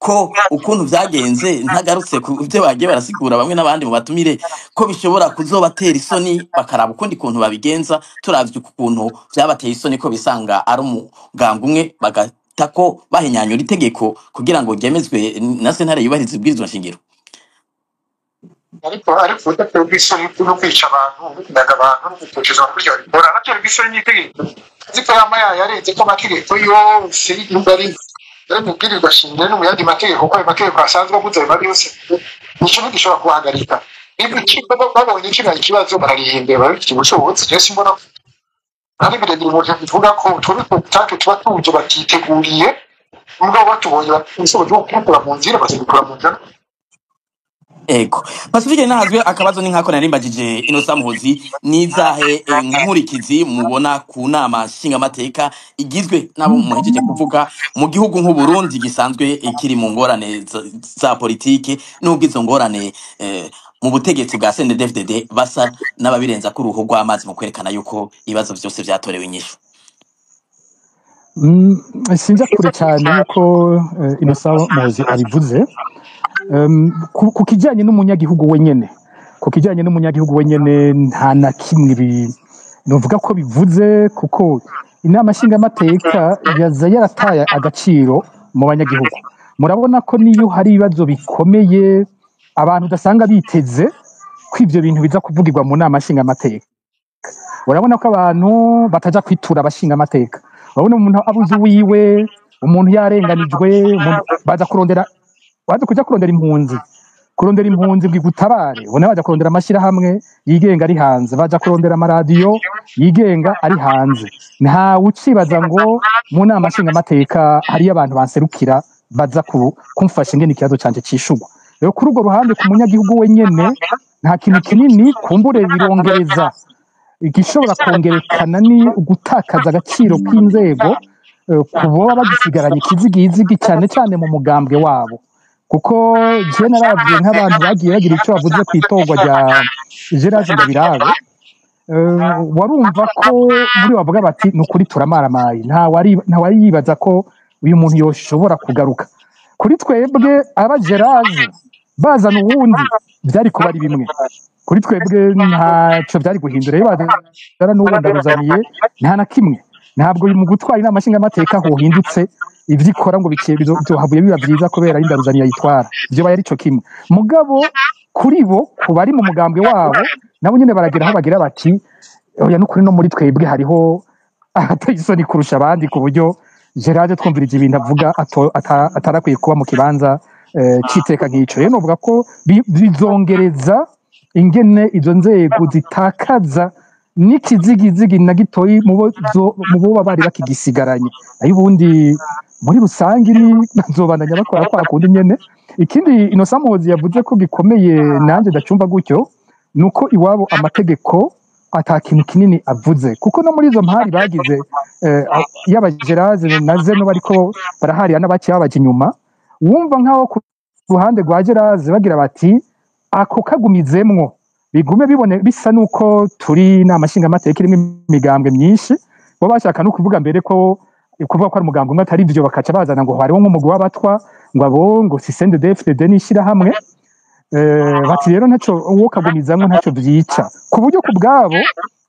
ko ukuntu byagenze ntagarutse ku byo bagiye barasigura bamwe n'abandi mu batumire ko bishobora kuzobatera isoni bakaraba ukundi kuntu babigenza turavye ukuntu byabateye isoni ko bisanga ari umugambwe umwe bagata ko bahinyanyura itegeko kugira ngo ryemezwe na sentare yubahiriza ibwirizwa nshingiro. ariko udatera ubwisoni no kwica abantu ndaga abantu no gutoteza kuri yo bora natera ubwisoni n'itegeko ziko yama yarenze ko amategeko yose y'ubari n'imibwirizwa shingiro no mu yandi mategeko kuko ayo mategeko asanzwe avuze ayo mabi yose nico ntigishobora kubahagarika niba ikigo babonye kiriya ikibazo bararihembera babifitiye ubushobozi rero simbona ari birebire umuntu bivuga ko turi ku butake tuba tuje batiteguriye mugabo batubonye ubushobozi bwo kubikora mu nzira bazibikora mu nzira. Ego. Pacifique nahazwe akabazo ni nkako narimbagije Innocent Muhozi nizahe nkurikizi mubona ku nama nshinga mateka igizwe nabo muhejeje kuvuga mu gihugu nk'u Burundi gisanzwe ikiri mu ngorane za politike n'ubwo izo ngorane mu butegetsi bwa CNDD-FDD basa n'ababirenza ku ruhu rw'amazi mu kwerekana yuko ibibazo byose byatorewe inyishu. Sinja kure cyane yuko Innocent Muhozi abivuze. Ku kijyanye n'umunyagihugu wenyene nta na kimwe novuga ko bivuze kuko inama nshingamateka yaza yarataye agaciro mu banyagihugu. Murabona ko niyo hari ibibazo bikomeye abantu udasanga biteze ko ibyo bintu biza kuvugirwa mu nama nshingamateka. Urabona ko abantu bataja kwitura abashingamateka, urabona umuntu abuze wiwe, umuntu yarenganijwe, baza kuja kurondera impunzi bwigutabare, ubona baja kurondera amashyirahamwe yigenga ari hanze, baja kurondera amaradiyo yigenga ari hanze. Nta ucibaza ngo mu nama nshingamateka hariyo abantu banserukira baza kumfasha ingene ikibazo canje cishugwa. Rero kuri urwo ruhande ku munyagihugu wenyene nta kintu kinini kumbure birongereza. Igishobora kongerekana ni ugutakaza agaciro k'inzego kuboba bagisigaranye ikizigizigi cyane cyane mu mugambwe wabo. Kuko je naravye nk'abantu bagiye bagira icyo bavuze ku itorwa rya Gerard Ngabirabe, warumva ko muri bavuga bati nukuri turamaramaye, nta wari yibaza ko uyu muntu yoshobora kugaruka. Kuri twebwe aba Gerard bazana uwundi byari kuba ari bimwe, kuri twebwe ntacyo byari guhindura. Iyo bazana n'uwo ndaruzaniye nta na kimwe, ntabwo mu gutwara inama nshingamateka hohindutse ibyo ikora ngo byohavuye biba byiza kubera indaruzaniye yitwara, ibyo bari cyo kimwe. Mugabo kuri bo ku bari mu mugambwe wabo nabo nyine baragira aho bagira bati oya n'ukuri no muri twebwe hariho ahateye isoni kurusha abandi, ku buryo Gerard twumvirije ibintu avuga atarakwiye kuba mu kibanza cy'iteka nk'icyo. Rero novuga ko bizongereza ingene izo nzego zitakaza n'ikizigizigi na gitoyi mu bo bari bakigisigaranye. Ayo ubundi muri rusange bazobandanya bakora kwa kundi nyene. Ikindi Innocent Muhozi yavuze ko gikomeye nanjye ndacyumva gutyo nuko iwabo amategeko ata kintu kinini avuze, kuko no muri izo mpari bagize yaba Gerard na Zeno bariko barahariya n'abaki babaje inyuma, wumva nkaho ku ruhande rwa Gerard bagira bati ako kagumizemwo bigume bibone bisa nuko turi inama nshingamateka irimo imigambwe myinshi, bo bashaka no kuvuga mbere ko kuvuga ko ari umugambwe umwe atari byo, bakaca bazana ngo hariho nk'umugwi w'abatwa ngo abo ngo si CNDD-FDD n'ishyirahamwe. Bati rero ntacyo uwo kagumizamwo ntacyo byica, ku buryo ku bwabo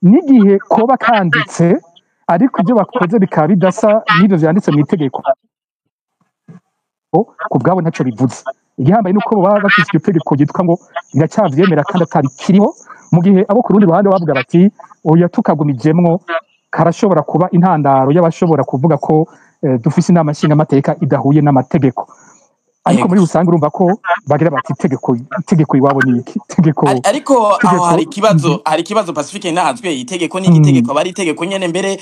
n'igihe koba kanditse ariko ibyo bakoze bikaba bidasa n'ibyo byanditse mu itegeko, ku bwabo ntacyo bivuze. Igihambaye nuko baba bafite iryo tegeko ryitwa ngo iracyavyemera kandi atabikiriho, mu gihe abo ku rundi ruhande bavuga bati oya tukagumijemwo karashobora kuba intandaro y'abashobora kuvuga ko dufise inama nshingamateka idahuye n'amategeko. Ariko muri rusange urumva ko bagira bati itegeko iwabo ni iki tegeko. Ariko aho hari ikibazo Pacifique nahazwe itegeko ni igitegeko bari itegeko nyene mbere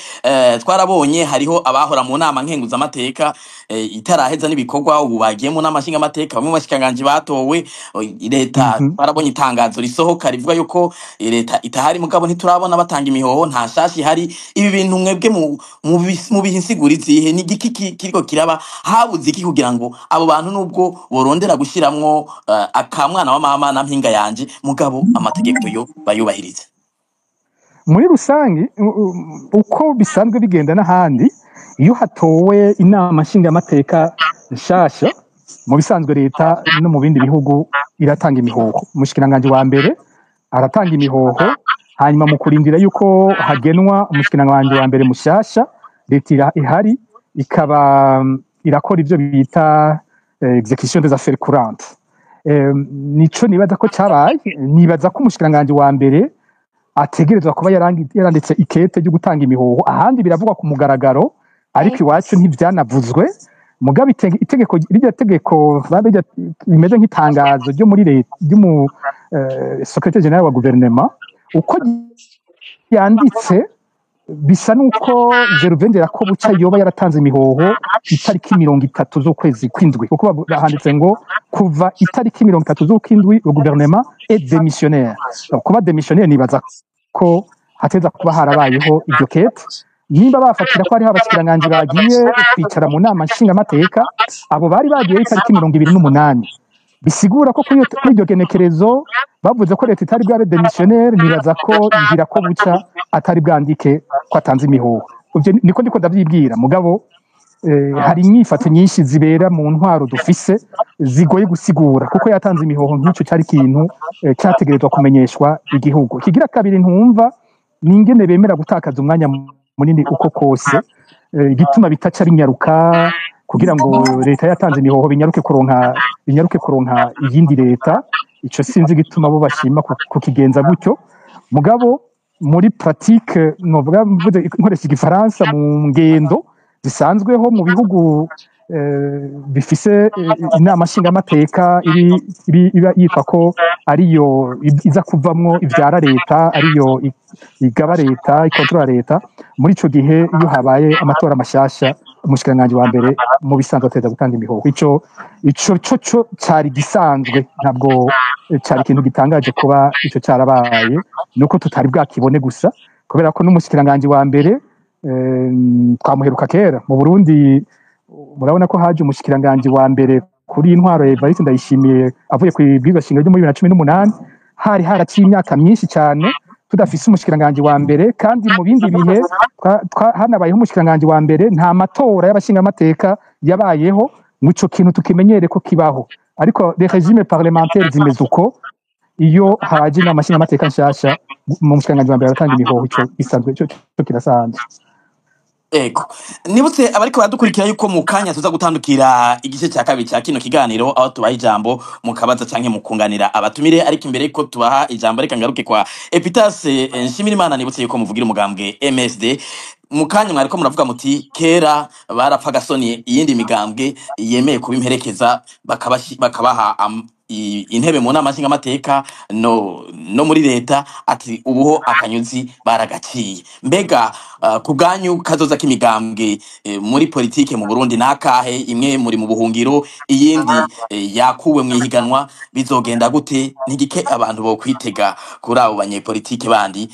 twarabonye hariho abahora mu nama nkenguza amateka itaraheza n'ibikorwa ubu bagiye mu nama nshinga amateka, bamwe bashikanganje batowe leta barabonye itangazo risohoka rivuga yuko leta itahari, mugabo ntiturabona batanga imihoho nta shashi hari. Ibi bintu mwebwe mu bihinsigurizihe ni giki kiriko kiraba, habuze iki kugira ngo abo bantu nubwo borondera gushiramwo akamwana wa mama na mpinga yanje mugabo amategeko yo bayubahirize? Muri rusange uko bisanzwe bigenda n'ahandi, iyo hatowe inama nshingamateka nshasha mu bisanzwe leta no mu bindi bihugu iratanga imihoho. Umushikiranganje wa mbere aratanga imihoho, hanyuma mu kurindira yuko hagenwa umushikiranganje wa mbere mushasha, leta ihari ikaba irakora ibyo bita execution des affaires courantes. Nico nibaza ko cyabaye, nibaza ko umushikiranganje wa mbere ategerezwa kuba yaranditse ikete ryo gutanga imihoho. Ahandi biravugwa ku mugaragaro ariko iwacu ntibyanavuzwe, mugabe itegeko rirya tegeko rimeze nk'itangazo ryo muri leta ry'umu secrétaire général wa gouvernement uko yanditse bisa nuko Geruvendera ko buca yoba yaratanze imihoho itariki 30 z'ukwezi kw'indwi kuko handitse ngo kuva itariki 30 z'ukwindwi le gouvernement est démissionnaire. Kuba démissionnaire nibaza ko hateza kuba harabayeho iryo kete nimba bafatira ko hariho abashikiranganje bagiye kwicara mu nama nshingamateka abo bari bagiye itariki 28 bisigura ko kuri iryo genekerezo bavuze ko leta itari bwabe démissionnaire nibaza ko ngira ko buca atari bwandike ko atanze imihoho niko ndiko ndavyibwira mugabo hari inyifato nyinshi zibera mu ntwaro dufise zigoye gusigura kuko yatanze imihoho nk'icyo cyari kintu cyategerezwa kumenyeshwa igihugu kigira kabiri ntumva ningene bemera gutakaza umwanya munini uko kose igituma bitaca ari nyaruka kugira ngo leta yatanze imihoho binyaruke kuronka iyindi leta ico sinzi gituma bo bashima kukigenza gutyo mugabo muri pratique novuga mvuze inkoresha igifaransa mu ngendo zisanzweho mu bihugu bifise inama nshingamateka iba yitwa ko ariyo iza kuvamwo ivyara leta ariyo igaba leta ikontrola leta muri ico gihe iyo habaye amatora mashasha umushikiranganje wa mbere mu bisanzwe ateza gutanga imihoho ico cari gisanzwe ntabwo cari ikintu gitangaje kuba ico carabaye nuko tutari bwakibone gusa kubera ko n'umushikiranganje wa mbere twamuheruka kera mu Burundi murabona ko haje umushikiranganje wa mbere kuri intwaro Evariste Ndayishimiye avuye ku ibwirwa shingiro ryo muri 2018 hari haraciye imyaka myinshi cyane tudafise umushikiranganje wa mbere kandi mu bindi bihe hanabayeho umushikiranganje wa mbere nta matora y'abashingamateka yabayeho muco kintu tukimenyere ko kibaho ariko les régimes parlementaires zimeze uko iyo haje n'amashingamateka nshasha mu mushikiranganje wa mbere aratanga imihoho ico isanzwe cyo kirasanzwe. Ego nibutse abariko baradukurikira yuko mu kanya tuza gutandukira igice cya kabiri cya kino kiganiro aho tubaha ijambo mukabaza canke mukunganira abatumire ariko imbere ko tubaha ijambo reka ngaruke kwa Epitase Nshimirimana nibutse yuko muvugira umugambwe MSD mu kanya mwariko muravuga muti kera barapfa gasoni iyindi migambwe yemeye kuba imperekeza bakabaha intebe mu nama nshingamateka no muri leta ati ubuho akanyuzi baragaciye mbega ku bwanyu kazoza k'imigambwe muri politike mu Burundi nakahe imwe muri mu buhungiro iyindi yakuwe mu ihiganwa bizogenda gute ntigike abantu bo kwitega kuri abo banyepolitike bandi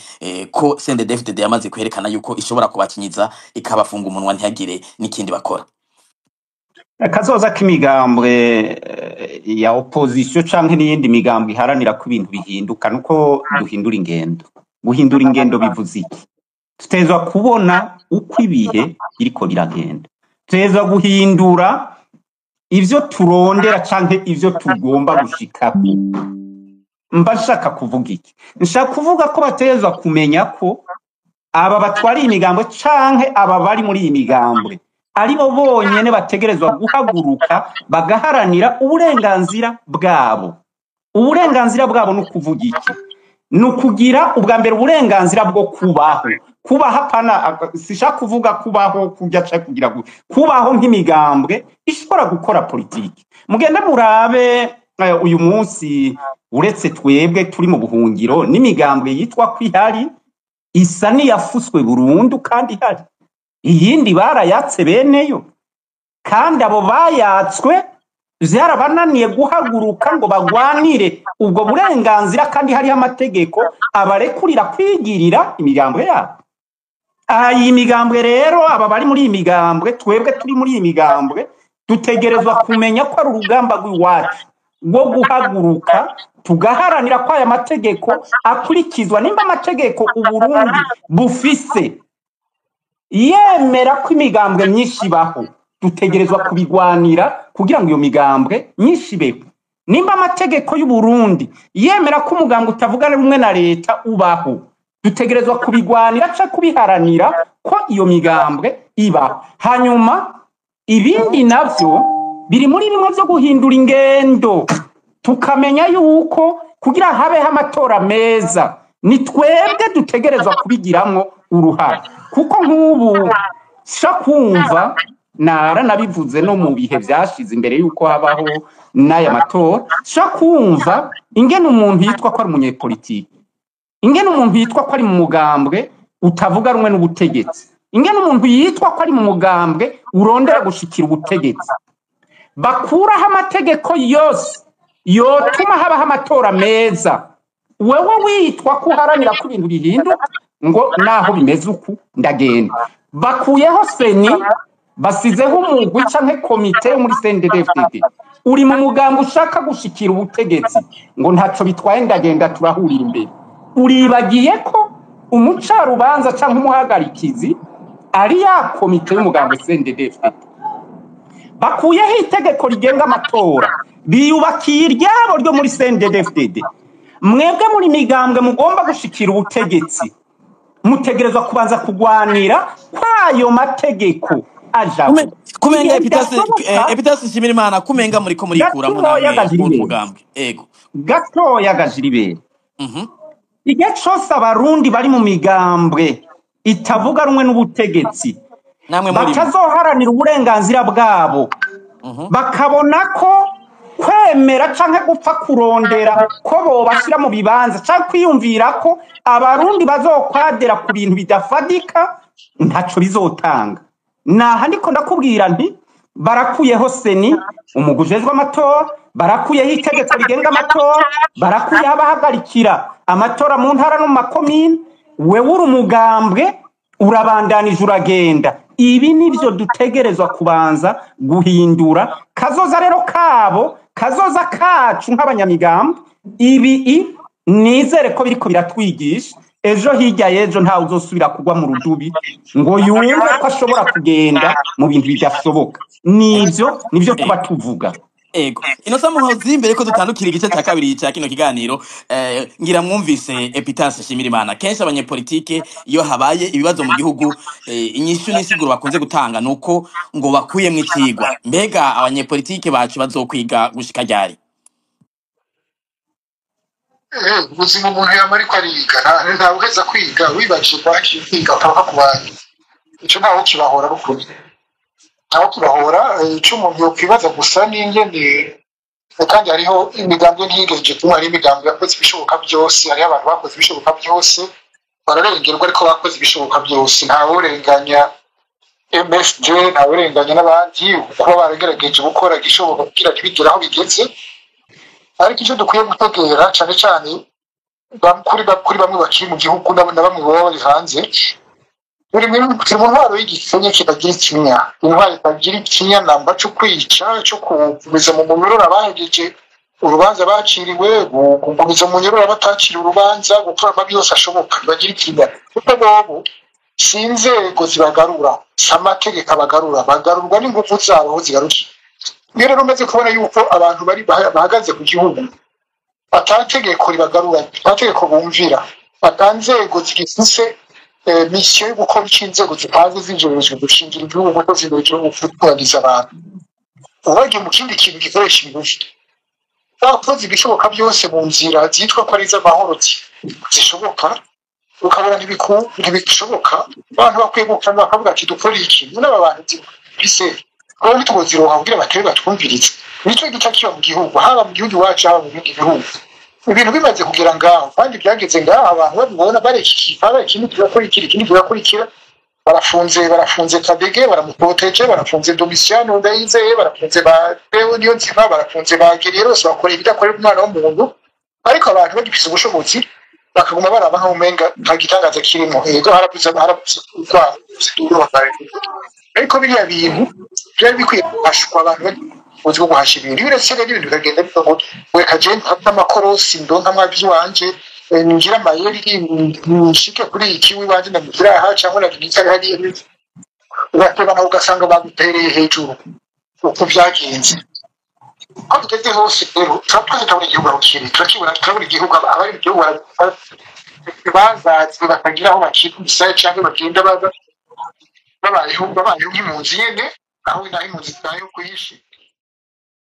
ko CNDD-FDD yamaze kwerekana yuko ishobora kubakinyiza ikabafunga umunwa ntihagire n'ikindi bakora kazoza k'imigambwe ya opposition canke n'iyindi migambwe iharanira ko ibintu bihinduka nuko duhindura ingendo guhindura ingendo bivuze iki tutezwa kubona uko ibihe biriko biragenda tutezwa guhindura ivyo turondera canke ivyo tugomba gushikako mba nshaka kuvuga iki nshaka kuvuga ko batezwa kumenya ko aba batwari imigambwe canke aba bari muri iyi migambwe aribo bonyene bategerezwa guhaguruka bagaharanira uburenganzira bwabo no kuvuga iki nukugira ubwa mbere uburenganzira bwo kubaho pana sishaka kuvuga kubaho kujya cyo kugira kubaho nk'imigambwe ishobora gukora politiki mugende murabe uyu munsi uretse twebwe turi mu buhungiro n'imigambwe yitwa kwihari isa niyafuswe burundu kandi hari iyindi barayatse beneyo kandi abo bayatswe byarabananiye guhaguruka ngo bagwanire ubwo burenganzira kandi hari amategeko abarekurira kwigirira imigambwe yabo iyi migambwe rero aba bari muri iyi migambwe twebwe turi muri iyi migambwe dutegerezwa kumenya ko ari urugamba rw'iwacu rwo guhaguruka tugaharanira ko aya mategeko akurikizwa nimba amategeko Uburundi bufise yemera ko imigambwe myinshi ibaho dutegerezwa kubigwanira kugira ngo iyo migambwe myinshi ibeho nimba amategeko y'u Burundi yemera ko umugambwe utavugana rumwe na leta ubaho dutegerezwa kubigwanira cyangwa kubiharanira ko iyo migambwe ibaho hanyuma ibindi navyo biri muri bimwe byo guhindura ingendo tukamenya yuko kugira habeho amatora meza ni twebwe dutegerezwa kubigiramwo uruhare kuko nk'ubu shakumva naranabivuze no mu bihe byashize imbere yuko habaho n'aya matora sha kumva ingene umuntu yitwa ko ari umunyepolitiki, ingene umuntu yitwa ko ari mu mugambwe utavuga rumwe n'ubutegetsi, ingene umuntu yitwa ko ari mu mugambwe urondera gushikira ubutegetsi, bakuraho amategeko yose yotuma habaho amatora meza, wewe witwa ko uharanira ko ibintu bihinduka ngo naho bimeze uku ndagenda. Bakuyeho seni, basizeho umugwi canke komite yo muri CNDD-FDD, uri mu mugambwe ushaka gushikira ubutegetsi ngo ntaco bitwaye ndagenda turahurira imbere. Uribagiye ko umucarubanza canke umuhagarikizi ari ya komite y'umugambwe CNDD-FDD. Bakuyeho itegeko rigenga amatora, biyubakiye iryabo ryo muri CNDD-FDD. Mwebwe muri migambwe mugomba gushikira ubutegetsi, mutegerezwa kubanza kugwanira kwayo mategeko ajaho. Kumenga Epitasi Nshimirimana kumenga muri ko muri kura mu mugambwe. Ego. Gatoya gajiribere. Igihe cyose abarundi bari mu migambwe itavuga rumwe n'ubutegetsi, bakazoharanira uburenganzira bwabo, bakabona ko kwemera canke gupfa kurondera ko bobashira mu bibanza canke kwiyumvira ko abarundi bazokwadera ku bintu bidafadika ntaco bizotanga. Naha ndiko ndakubwira nti barakuyeho seni, umugujejwe amatora, barakuyeho itegeko rigenga amatora, barakuyeho abahagarikira amatora mu ntara no mu makomine, wewe uri umugambwe urabandanije uragenda. Ibi nivyo dutegerezwa kubanza guhindura. Kazoza rero kabo, kazoza kacu nk'abanyamigambwe, ibi nizere ko biriko biratwigisha. Ejo hirya yejo ntawe uzosubira kugwa mu rudubi ngo yumve ko ashobora kugenda mu bintu bidashoboka. Nivyo tuba tuvuga. Ego. Inosa Muhozi, imbere ko dutandukira igice cya kabiri cya kino kiganiro, ngira mwumvise Epitasi Nshimirimana, kenshi abanyepolitike iyo habaye ibibazo mu gihugu, inyishu n'isiguro bakunze gutanga nuko ngo bakuyemwe ikigwa. Mbega abanyepolitike bacu bazokwiga gushika ryari? Ubuzima umuntu yama ariko ariga, ntawe uheza kwiga wibajije kwaki kwiga ukaba kubanye. Ico ntaho kibahora rukuri. Ntaho kibahora, ico umuntu yokwibaza gusa n'ingene kandi hariho imigambwe ntigeje kumwe, hari imigambwe yakoze ibishoboka byose, hari abantu bakoze ibishoboka byose, bararengerwa ariko bakoze ibishoboka byose. Ntawe urenganya MSD, ntawe urenganya n'abandi kuba baragerageje gukora igishoboka kugira ntibigere aho bigeze. Ariko icyo dukwiye gutegera cyane cyane kuri bamwe bakiri mu gihugu na bamwe baba bari hanze, buri mu ntwaro y'igikenye kitagira ikinya, intwaro itagira ikinya namba cyo kwica, cyo kugumiza mu munyururu abahegeje urubanza baciriwe, kugumiza mu munyururu abataciriwe urubanza, gukora amabi yose ashoboka bagira ikinya. Kuko bobo si inzego zibagarura, si amategeko abagarura, bagarurwa n'ingufu zabo aho zigarukiye. Iyo rero umaze kubona yuko abantu bari bahagaze ku gihugu atategeko ribagarura, atategeko bumvira, atanzego zigifise misiyo yo gukora icyo inzego zipanze zijejwe gushingira igihugu kuko zibereje gutwariza abantu, ubagiye mu kindi kintu gikoresha ingufu, bakoze ibishoboka byose mu nzira zitwa ko ari iz'amahoro zishoboka, ukabona ntibishoboka. Abantu bakwiye gukana bakavuga ati dukora iki n'aba bantu bise kandi tugoziroha kugira batwe batwumvirize. Nico gica kiba mu gihugu, haba mu gihugu wacu haba mu bindi bihugu. Ibintu bimaze kugira ngaho kandi byageze ngaho abantu babibona barekikipa ikintu turakurikira, barafunze Kadege, baramuproteje, barafunze Domitiano Ndayizeye, barafunze ba Theo Niyonzima, barafunze ba Gereros, bakora ibidakorera umwana w'umuntu. Ariko abantu bagifise ubushobozi bakaguma baraba nka umenga nta gitangaza kirimo. Ego harabuze kwa ariko biriya bintu byari bikwiye guhashwa abantu bari guhasha ibintu biretse n'ibintu bikagenda bivuga we kagenda hata amakorosi ndonka mwabyi wanje ninjira amayeri nshike kuri iki wibanje ndamugira aha cyangwa nagize hari ugateba nawe ugasanga bagutereye hejuru uko byagenze. Aho tugeze hose rero twatwaje igihugu aho kiri turabura igihugu abari mu gihugu bazazi bakagira aho bakikusa cyangwa bagenda babayeho nk'impunzi nyene, aho naho impunzi zayo kuyishi